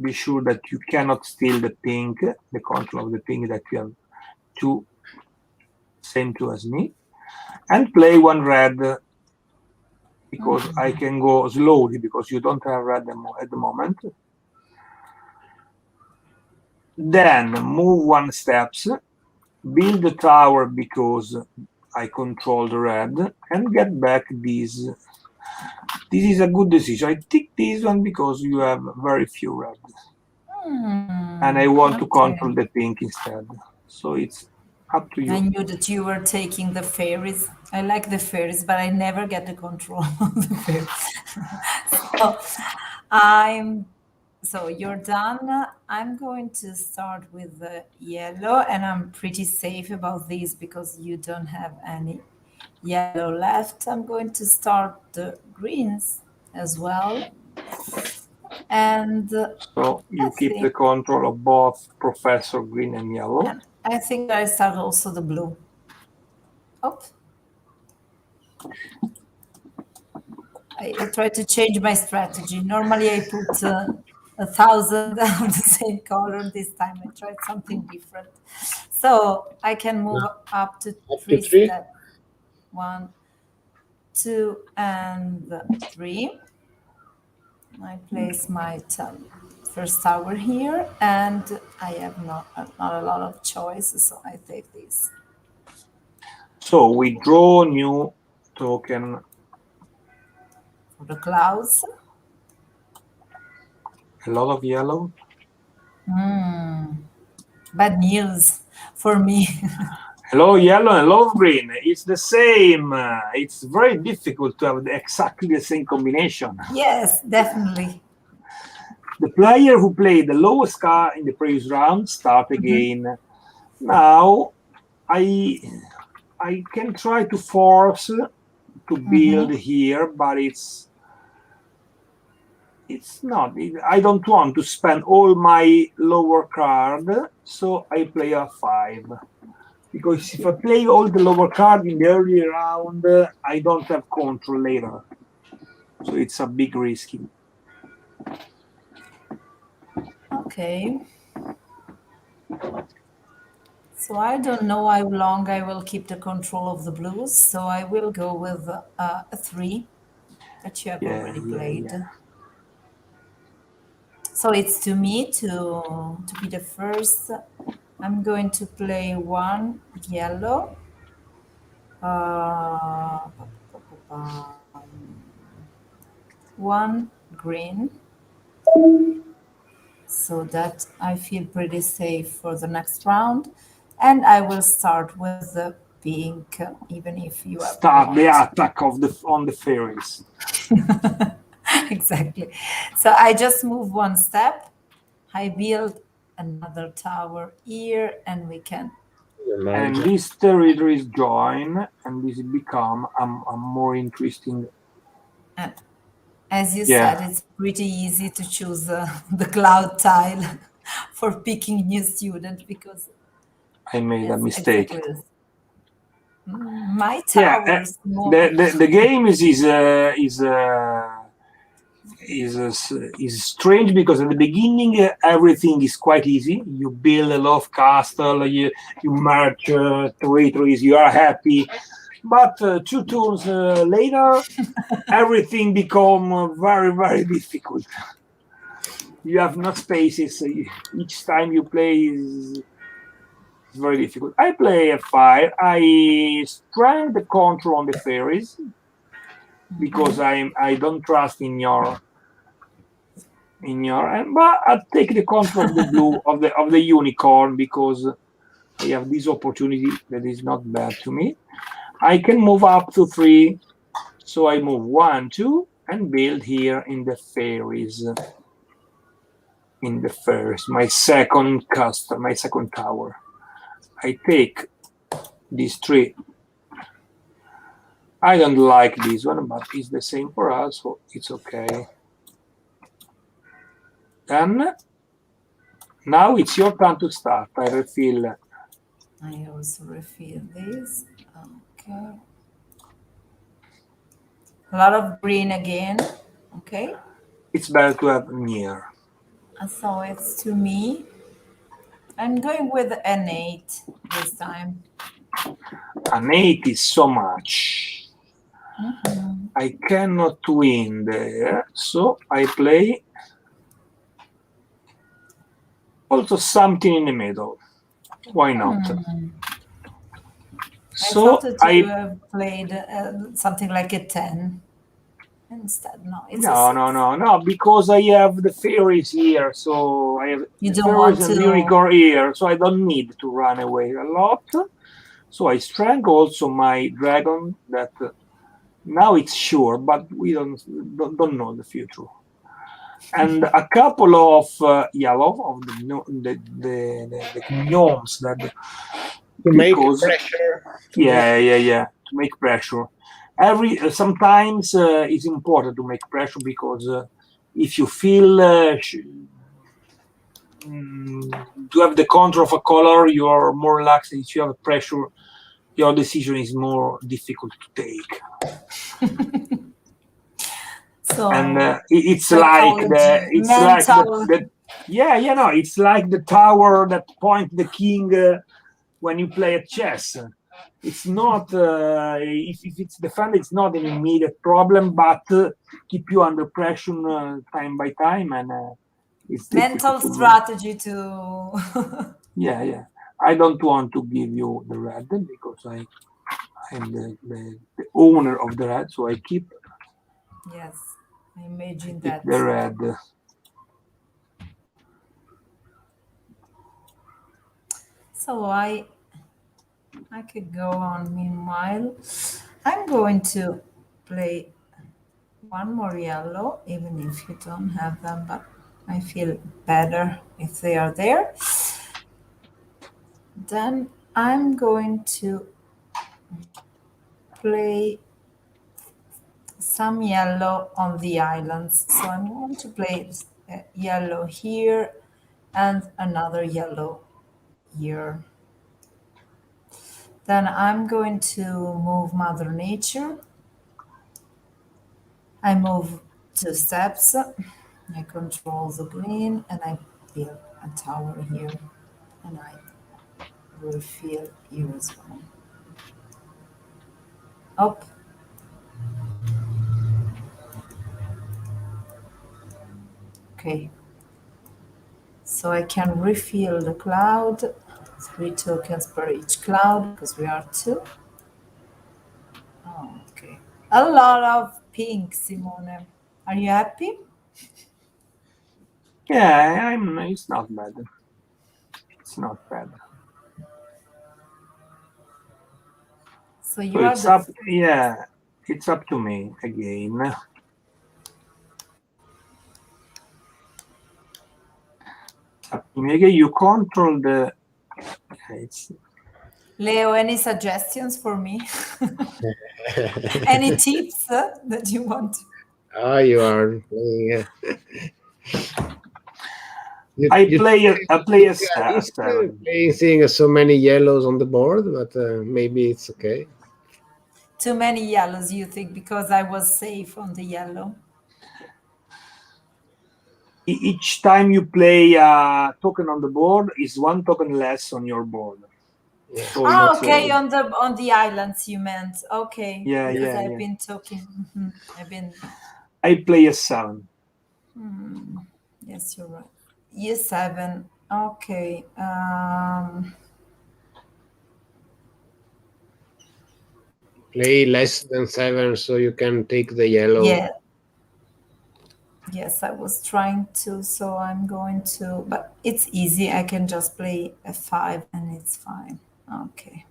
be sure that you cannot steal the pink, the control of the pink that you have 2 same 2 as me, and play 1 red because I can go slowly because you don't have red at the moment. Then move 1 steps, build the tower because I control the red, and get back these. This is a good decision. I take this one because you have very few red. And I want to control the pink instead. So it's up to you. I knew that you were taking the fairies. I like the fairies, but I never get the control of the fairies. So you're done. I'm going to start with the yellow, and I'm pretty safe about this because you don't have any yellow left. I'm going to start the greens as well. And so you I keep the think- control of both Professor Green and Yellow. and I think I start also the blue. Oh. I try to change my strategy. Normally I put 1,000 of the same color. This time I tried something different. So I can move up to three steps. 1, 2, and 3. I place my first tower here, and I have not a lot of choices, so I take this. So we draw new token For the clouds. A lot of yellow. Bad news for me. Hello, yellow and hello, green. It's the same. It's very difficult to have exactly the same combination. Yes, definitely. The player who played the lowest card in the previous round start again. Now, I can try to force to build here, but it's not. I don't want to spend all my lower card, so I play a 5. Because if I play all the lower card in the early round, I don't have control later. So it's a big risky. Okay. So I don't know how long I will keep the control of the blues, so I will go with a 3 that you have already played. Yeah. So it's to me to be the first. I'm going to play 1 yellow. 1 green. So that I feel pretty safe for the next round. And I will start with the pink, even if you have start the attack on the fairies. Exactly. So I just move 1 step. I build another tower here, and we can. And these territories join, and this become a more interesting. And as you said, it's pretty easy to choose the cloud tile for picking new students because I made a mistake. Exactly. My towers. The game is strange because at the beginning everything is quite easy. You build a lot of castle, you merge territories, you are happy. But 2 turns later, everything become very, very difficult. You have no spaces. Each time you play is very difficult. I play a 5. I strengthen the control on the fairies because I don't trust in your but I take the control of the blue of the unicorn because I have this opportunity that is not bad to me. I can move up to 3, so I move 1, 2, and build here in the fairies. In the first, my second tower. I take these 3. I don't like this one, but it's the same for us, so it's okay. Then, now it's your turn to start. I refill. I also refill this. Okay. A lot of green again. Okay. It's better to have near. So it's to me. I'm going with an 8 this time. An 8 is so much. I cannot win there, so I play also something in the middle. Why not? So I thought that you have played something like a 10 instead. No, it's no, because I have the fairies here, so I have you the don't fairies want and to unicorn here, so I don't need to run away a lot. So I strengthen also my dragon that now it's sure, but we don't know the future. And a couple of yellow of the gnomes that to make pressure. Yeah. make pressure. Sometimes it's important to make pressure because if you feel to have the control of a color, you are more relaxed. If you have pressure, your decision is more difficult to take. So and it's like it's like the tower that point the king when you play at chess. It's not if it's defended, it's not an immediate problem, but keep you under pressure time by time, and it's mental strategy to yeah. I don't want to give you the red because I'm the owner of the red, so I keep. Yes, I imagine that. The red. So I could go on. Meanwhile, I'm going to play one more yellow, even if you don't have them, but I feel better if they are there. Then I'm going to play some yellow on the islands. So I'm going to play yellow here and another yellow here. Then I'm going to move Mother Nature. I move 2 steps. I control the green and I build a tower here. And I will fill you as well. Up. Okay. So I can refill the cloud. 3 tokens per each cloud because we are 2. Oh, okay. A lot of pink, Simone. Are you happy? Yeah, it's not bad. It's not bad. So it's up. Yeah, it's up to me again. Maybe you control the. Leo, any suggestions for me? Any tips that you want? Oh, you are playing. I play a 7. Seeing so many yellows on the board, but maybe it's okay. Too many yellows, you think, because I was safe on the yellow? Each time you play a token on the board is 1 token less on your board. Yeah. So okay, on the islands you meant. Okay. Yeah, because yeah. I've been talking. I play a 7. Yes, you're right. Yes, 7. Okay. Play less than 7 so you can take the yellow. Yeah. Yes, I was trying to, so I'm going to, but it's easy. I can just play a 5 and it's fine. Okay.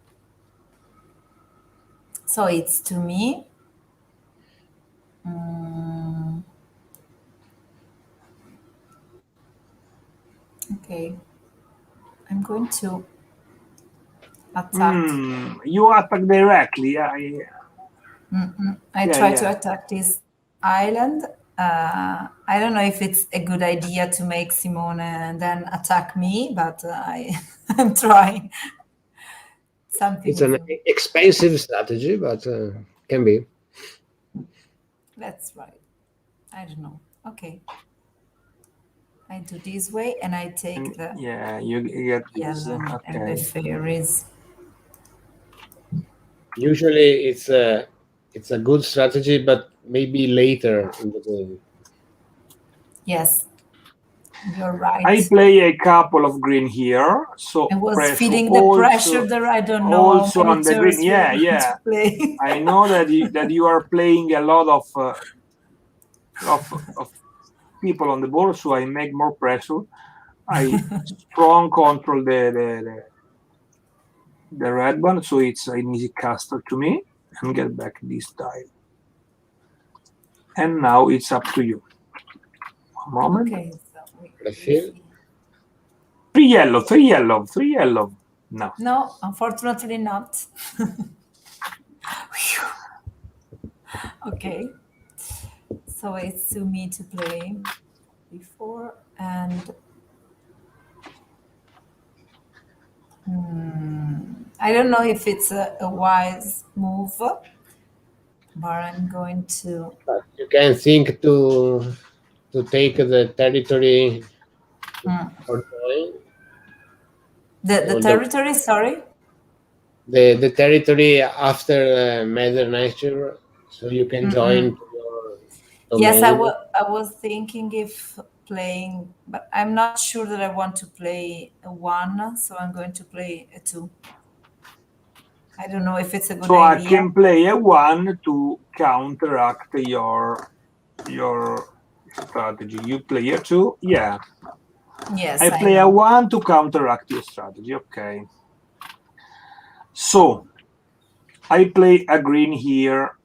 So it's to me. Okay. I'm going to attack. You attack directly. I try to attack this island. I don't know if it's a good idea to make Simone and then attack me, but I'm trying. Something. It's an expensive strategy, but can be. That's right. I don't know. Okay. I do this way and I take the you get yellow and the fairies. Usually it's a good strategy, but maybe later in the game. Yes, you're right. I play a couple of green here, so I was feeling the pressure there. I don't know. Also on the green, yeah. I know that you are playing a lot of people on the board, so I make more pressure. I strong control the red one, so it's an easy caster to me, and get back this tile. And now it's up to you. A moment. Okay, so three yellow. No. No, unfortunately not. Okay. So it's to me to play before, and I don't know if it's a wise move, but I'm going to. But you can think to take the territory or join. The Although territory, sorry. the territory after Mother Nature, so you can join to your Yes, domain. I was thinking if playing, but I'm not sure that I want to play a one, so I'm going to play a two. I don't know if it's a good So I idea. can play a 1 to counteract your strategy. You play a 2, yeah. Yes, I I play a know. 1 to counteract your strategy. Okay. So I play a green here.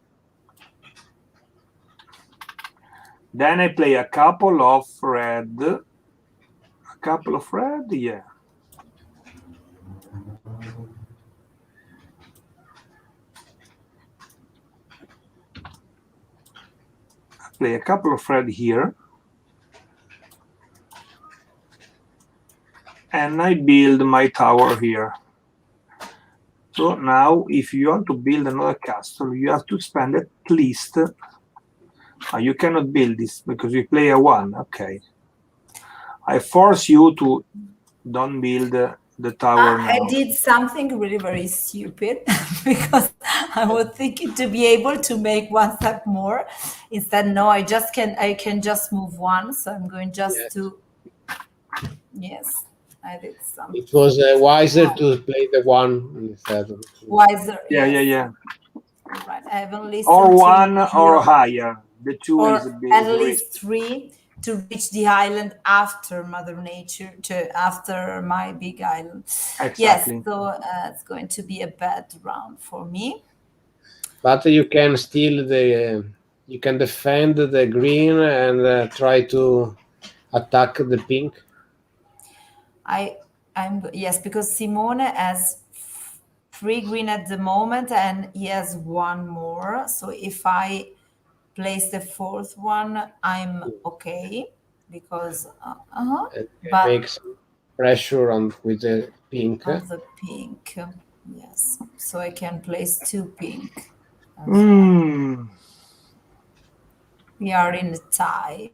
Then I play a couple of red. A couple of red, yeah. I play a couple of red here. And I build my tower here. So now, if you want to build another castle, you have to spend at least. You cannot build this because you play a 1. Okay. I force you to don't build the tower I now. did something really very stupid because I was thinking to be able to make one step more. Instead, no, I can just move one. So I'm going just Yes, to, yes, I did something it was wiser wrong. to play the one instead of two. Wiser, Yeah, yeah, yes. yeah. You're right. I haven't Or listened to 1 or your, higher. The 2 is or at very. least three to reach the island after Mother Nature, to after my big island. Yes, Exactly. so it's going to be a bad round for me. But you can steal the. You can defend the green and try to attack the pink. I I'm yes, because Simone has three green at the moment and he has one more. So if I place the fourth one, I'm okay because And can but make some pressure on with the pink. on the pink, yes. So I can place two pink as well. Hmm. We are in a tie.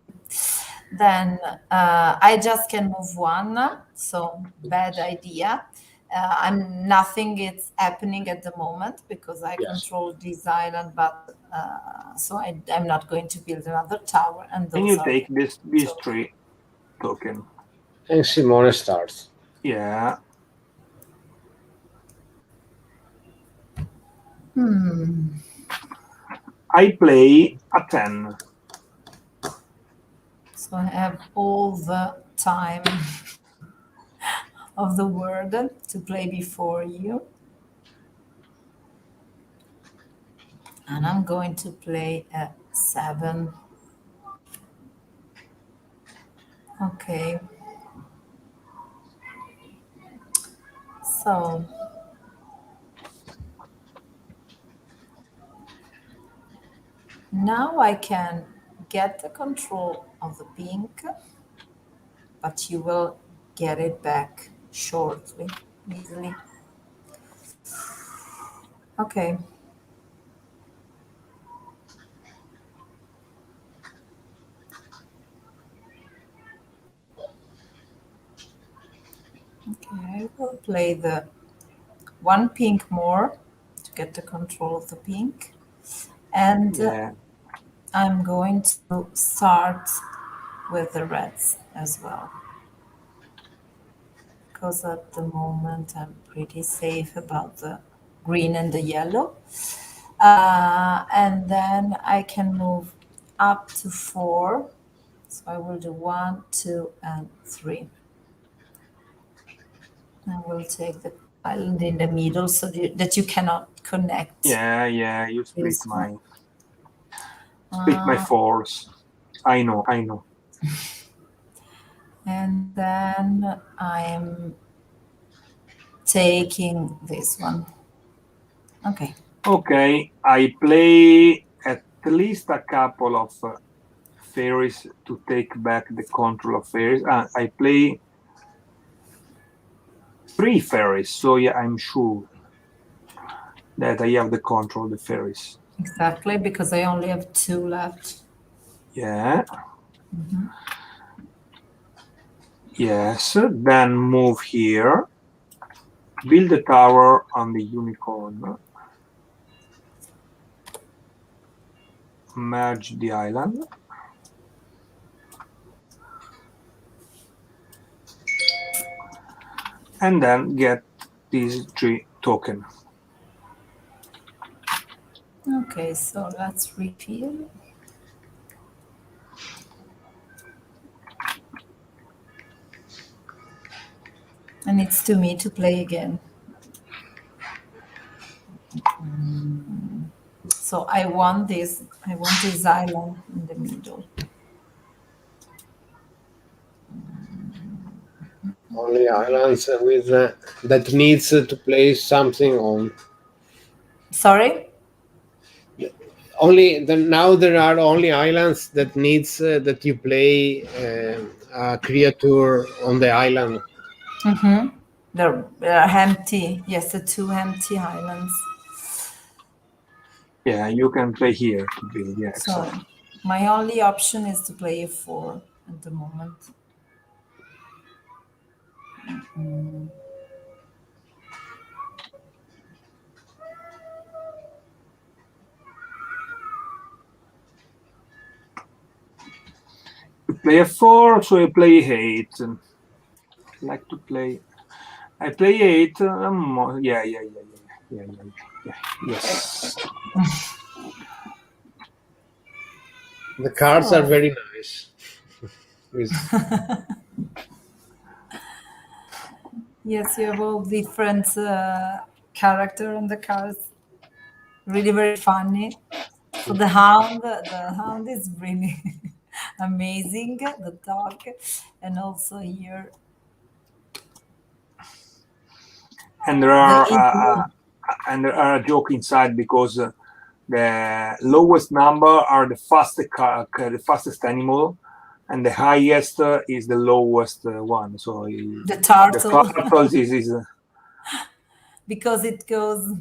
Then I just can move one, so bad idea. I'm nothing is happening at the moment because I Yes. control this island, but so I'm not going to build another tower, and And those you are take these so. 3 token. And Simone starts. Yeah. I play a 10. So I have all the time of the world to play before you, and I'm going to play a 7. Okay, so now I can get the control of the pink, but you will get it back shortly, easily. Okay. Okay, I will play the one pink more to get the control of the pink. And Yeah. I'm going to start with the reds as well. Because at the moment I'm pretty safe about the green and the yellow. And then I can move up to 4. So I will do 1, 2, and 3. I will take the island in the middle so that you cannot connect Yeah, yeah. You this one. split my force. I know, I know. And then I'm taking this one. Okay. Okay, I play at least a couple of fairies to take back the control of fairies. I play 3 fairies, so yeah, I'm sure that I have the control of the fairies. Exactly, because I only have 2 left. Yeah. Yes, then move here. Build a tower on the unicorn. Merge the island. And then get these 3 tokens. Okay, so let's refill. And it's to me to play again. So I want this island in the middle. Only islands with that needs to place something on. Sorry? Now there are only islands that needs that you play a creature on the island. Mm-hmm. They're empty. Yes, the 2 empty islands. Yeah, you can play here to build. Yeah, So exactly. my only option is to play a 4 at the moment. You play a 4, so you play 8. Like to play. I play 8. Yeah. Yes. The cards are So, very nice. yes, you have all different character on the cards. Really very funny. So the hound is really amazing. The dog, and also here And there the are a joke inside because the lowest number are the fastest animal, and the highest is the lowest one. So the the turtle turtles is because it goes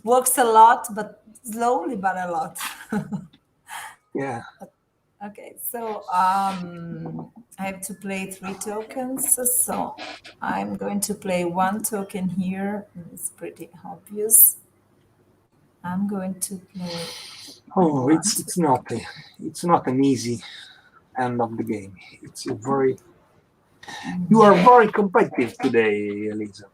works a lot, but slowly, but a lot. yeah. Okay, so I have to play 3 tokens. So I'm going to play 1 token here. It's pretty obvious. I'm going to play Oh, 1 it's not an easy end of the game. It's a very You are very competitive today, Elisa.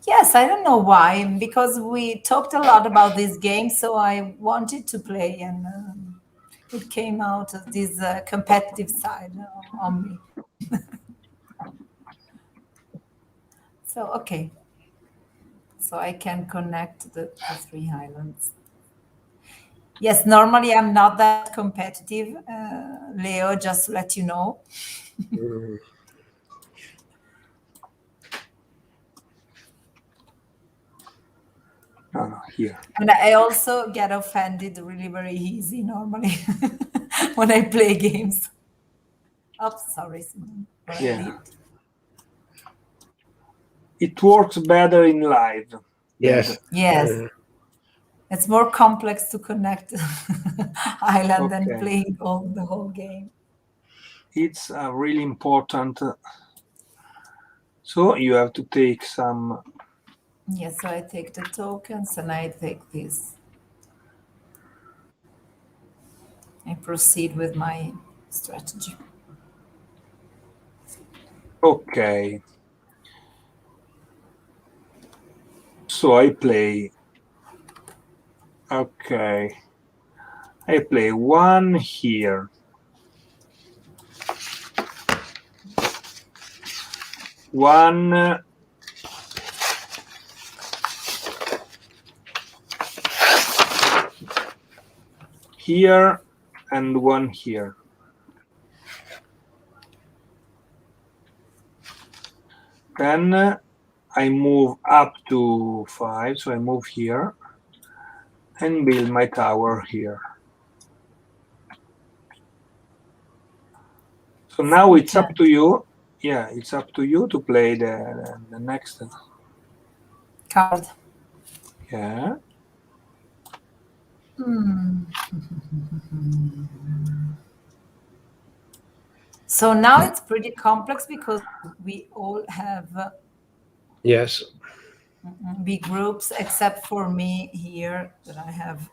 Yes, I don't know why, because we talked a lot about this game, so I wanted to play, and it came out of this competitive side on me. So, okay, so I can connect the 3 islands. Yes, normally I'm not that competitive, Leo, just to let you know. No, here. And I also get offended really very easy normally when I play games. Oh, sorry, Simone, what I Yeah. did. It works better in live. Yes. Yes, it's more complex to connect island than Okay. playing the whole game. It's really important. So you have to take some. Yes, so I take the tokens and I take this. I proceed with my strategy. Okay. So I play. Okay. I play 1 here. 1 here and 1 here. Then I move up to 5, so I move here. and build my tower here. So now it's up to you. Yeah, it's up to you to play the next card. Yeah. So now it's pretty complex because we all have Yes. big groups, except for me here that I have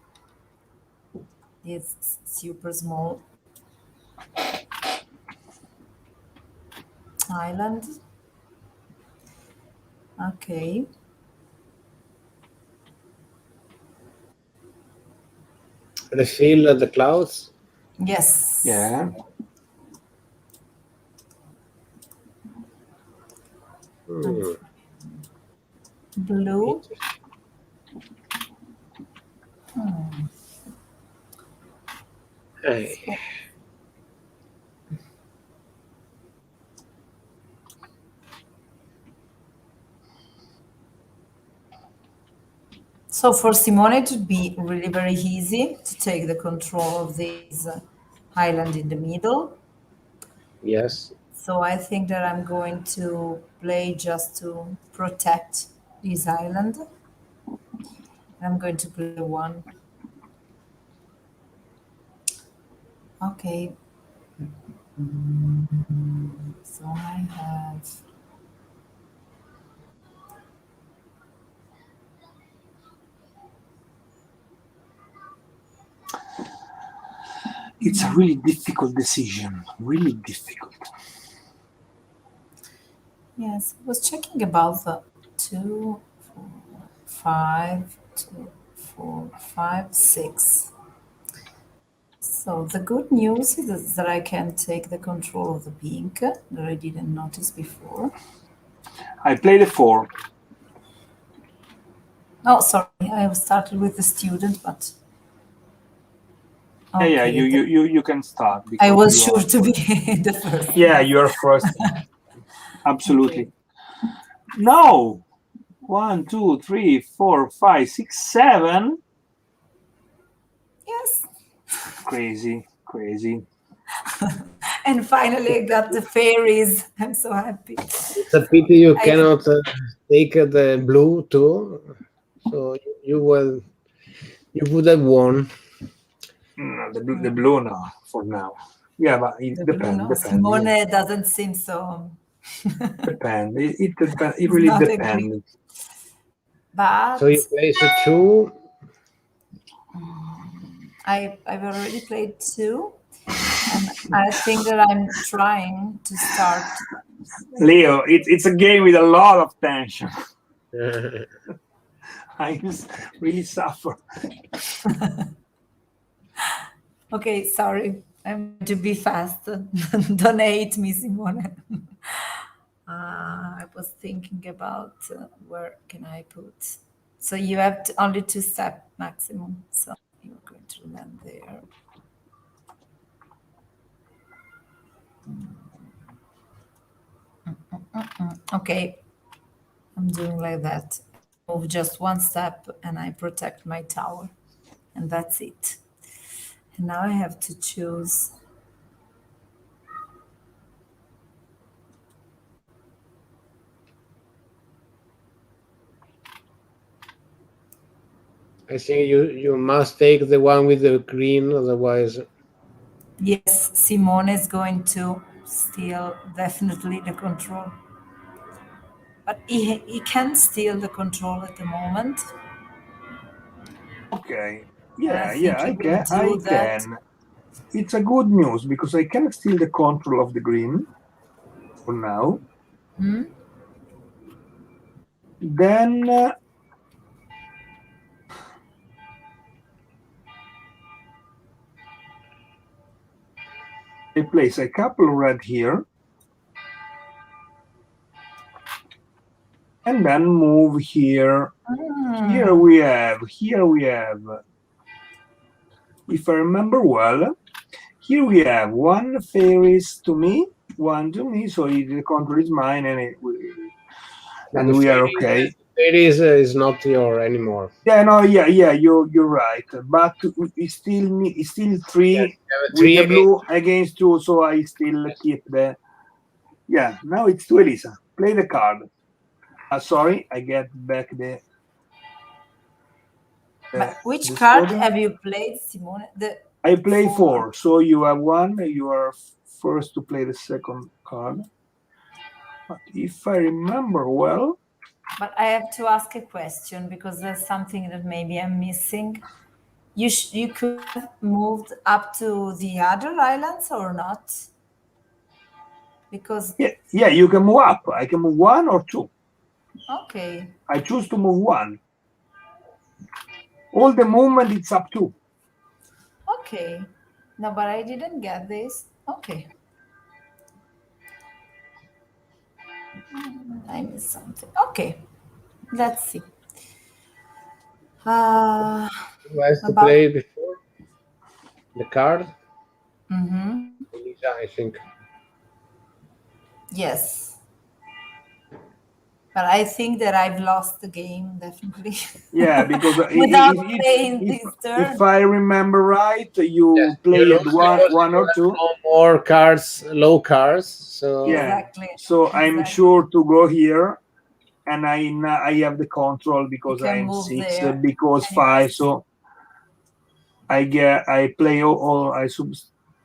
this super small island. Okay. Refill the clouds. Yes. Yeah. Blue. Hey. So for Simone, it would be really very easy to take the control of this island in the middle. Yes. So I think that I'm going to play just to protect this island. I'm going to play one. Okay. So I have... It's a really difficult decision. Really difficult. Yes, I was checking about the 2, 4, 5, 2, 4, 5, 6. So the good news is that I can take the control of the pink that I didn't notice before. I played a 4. Oh, sorry, I started with the student, but okay, Yeah, you can start. I was you sure are... to be the first. Yeah, you are first. Absolutely. Okay. No. 1, 2, 3, 4, 5, 6, 7. Yes. Crazy. And finally, I got the fairies. I'm so happy. It's a pity you cannot take the blue too. So you would have won. No, the blue no for now. Yeah, but it depends. Simone doesn't seem so. Depends. It really depends. But so you play the 2. I've already played 2, and I think that I'm trying to start. Leo, it's a game with a lot of tension. I really suffer. Okay, sorry. I'm going to be fast. Don't hate me, Simone. I was thinking about where can I put. So you have only 2 steps maximum. So you're going to land there. Okay, I'm doing like that. Move just 1 step and I protect my tower. And that's it. And now I have to choose. I think you must take the one with the green, otherwise. Yes, Simone is going to steal definitely the control. But he can steal the control at the moment. Okay. I can. It's a good news because I can steal the control of the green for now. Then I place a couple red here. And then move here. Here we have, if I remember well, here we have 1 fairies to me, 1 to me, so the control is mine, and we are okay. it is not your anymore. Yeah, no, yeah, you're right. But it's still Yes, three you have a with three the again. blue against two, so I still Yes. keep the. Yeah, now it's to Elisa. Play the card. Sorry, I get back But which the card squadron. have you played, Simone? The I play four. four, so you have one. You are first to play the second card. But if I remember well, But I have to ask a question because there's something that maybe I'm missing. You could have moved up to the other islands or not? Because yeah, you can move up. I can move one or two. okay, I choose to move one. All the movement it's up to. okay. No, but I didn't get this. Okay, I missed something. Okay, let's see. Uh, Who has to about play before the card? mm-hmm. Elisa, I think. Yes, but I think that I've lost the game definitely Yeah, because without playing if this if turn. I remember right, Yes, you you played lose because one you or have two. no more cards, low cards. So Yeah, Exactly, so I'm exactly. sure to go here, and I have the control You because can I'm move six, there, because and it five. was So I play all I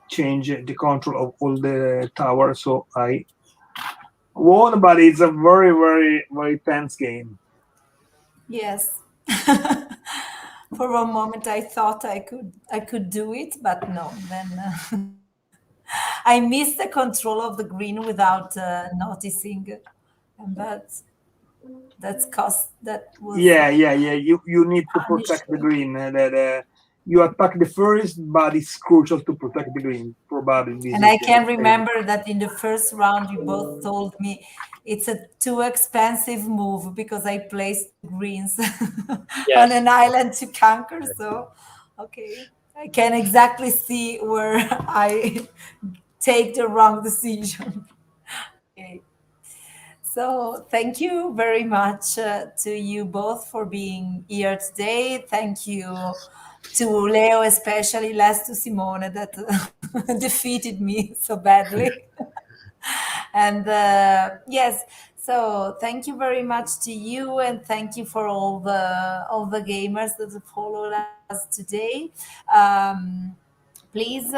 change the control of all the towers. So I won, but it's a very tense game. yes. For one moment, I thought I could do it, but no. Then I missed the control of the green without noticing, and that's cost that was Yeah. You need to protect the punishing. green. You attack the first, but it's crucial to protect the green. Probably this And is I the can remember that in the first round, you both told me it's a too expensive move because I placed greens on yes, an island to conquer. So, okay, I can exactly see where I take the wrong decision. Okay. So, thank you very much to you both for being here today. Thank you to Leo, especially, less to Simone that defeated me so badly. And yes, so thank you very much to you, and thank you for all the gamers that have followed us today. Um, Please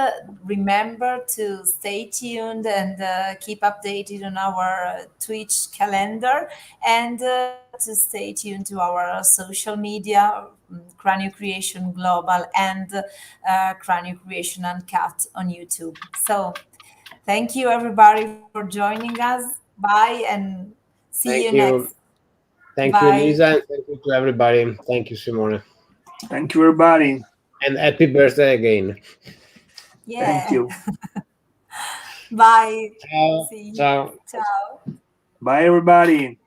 remember to stay tuned and keep updated on our Twitch calendar, and to stay tuned to our social media, Cranio Creation Global and Cranio Creation Uncut on YouTube. So thank you everybody for joining us. Bye and see thank you you. next. Thank you, Bye. Elisa, and thank you to everybody. Thank you, Simone. Thank you, everybody. And happy birthday again. Thank Yeah. you. Bye. Ciao. See you. Ciao. Ciao. Bye, everybody.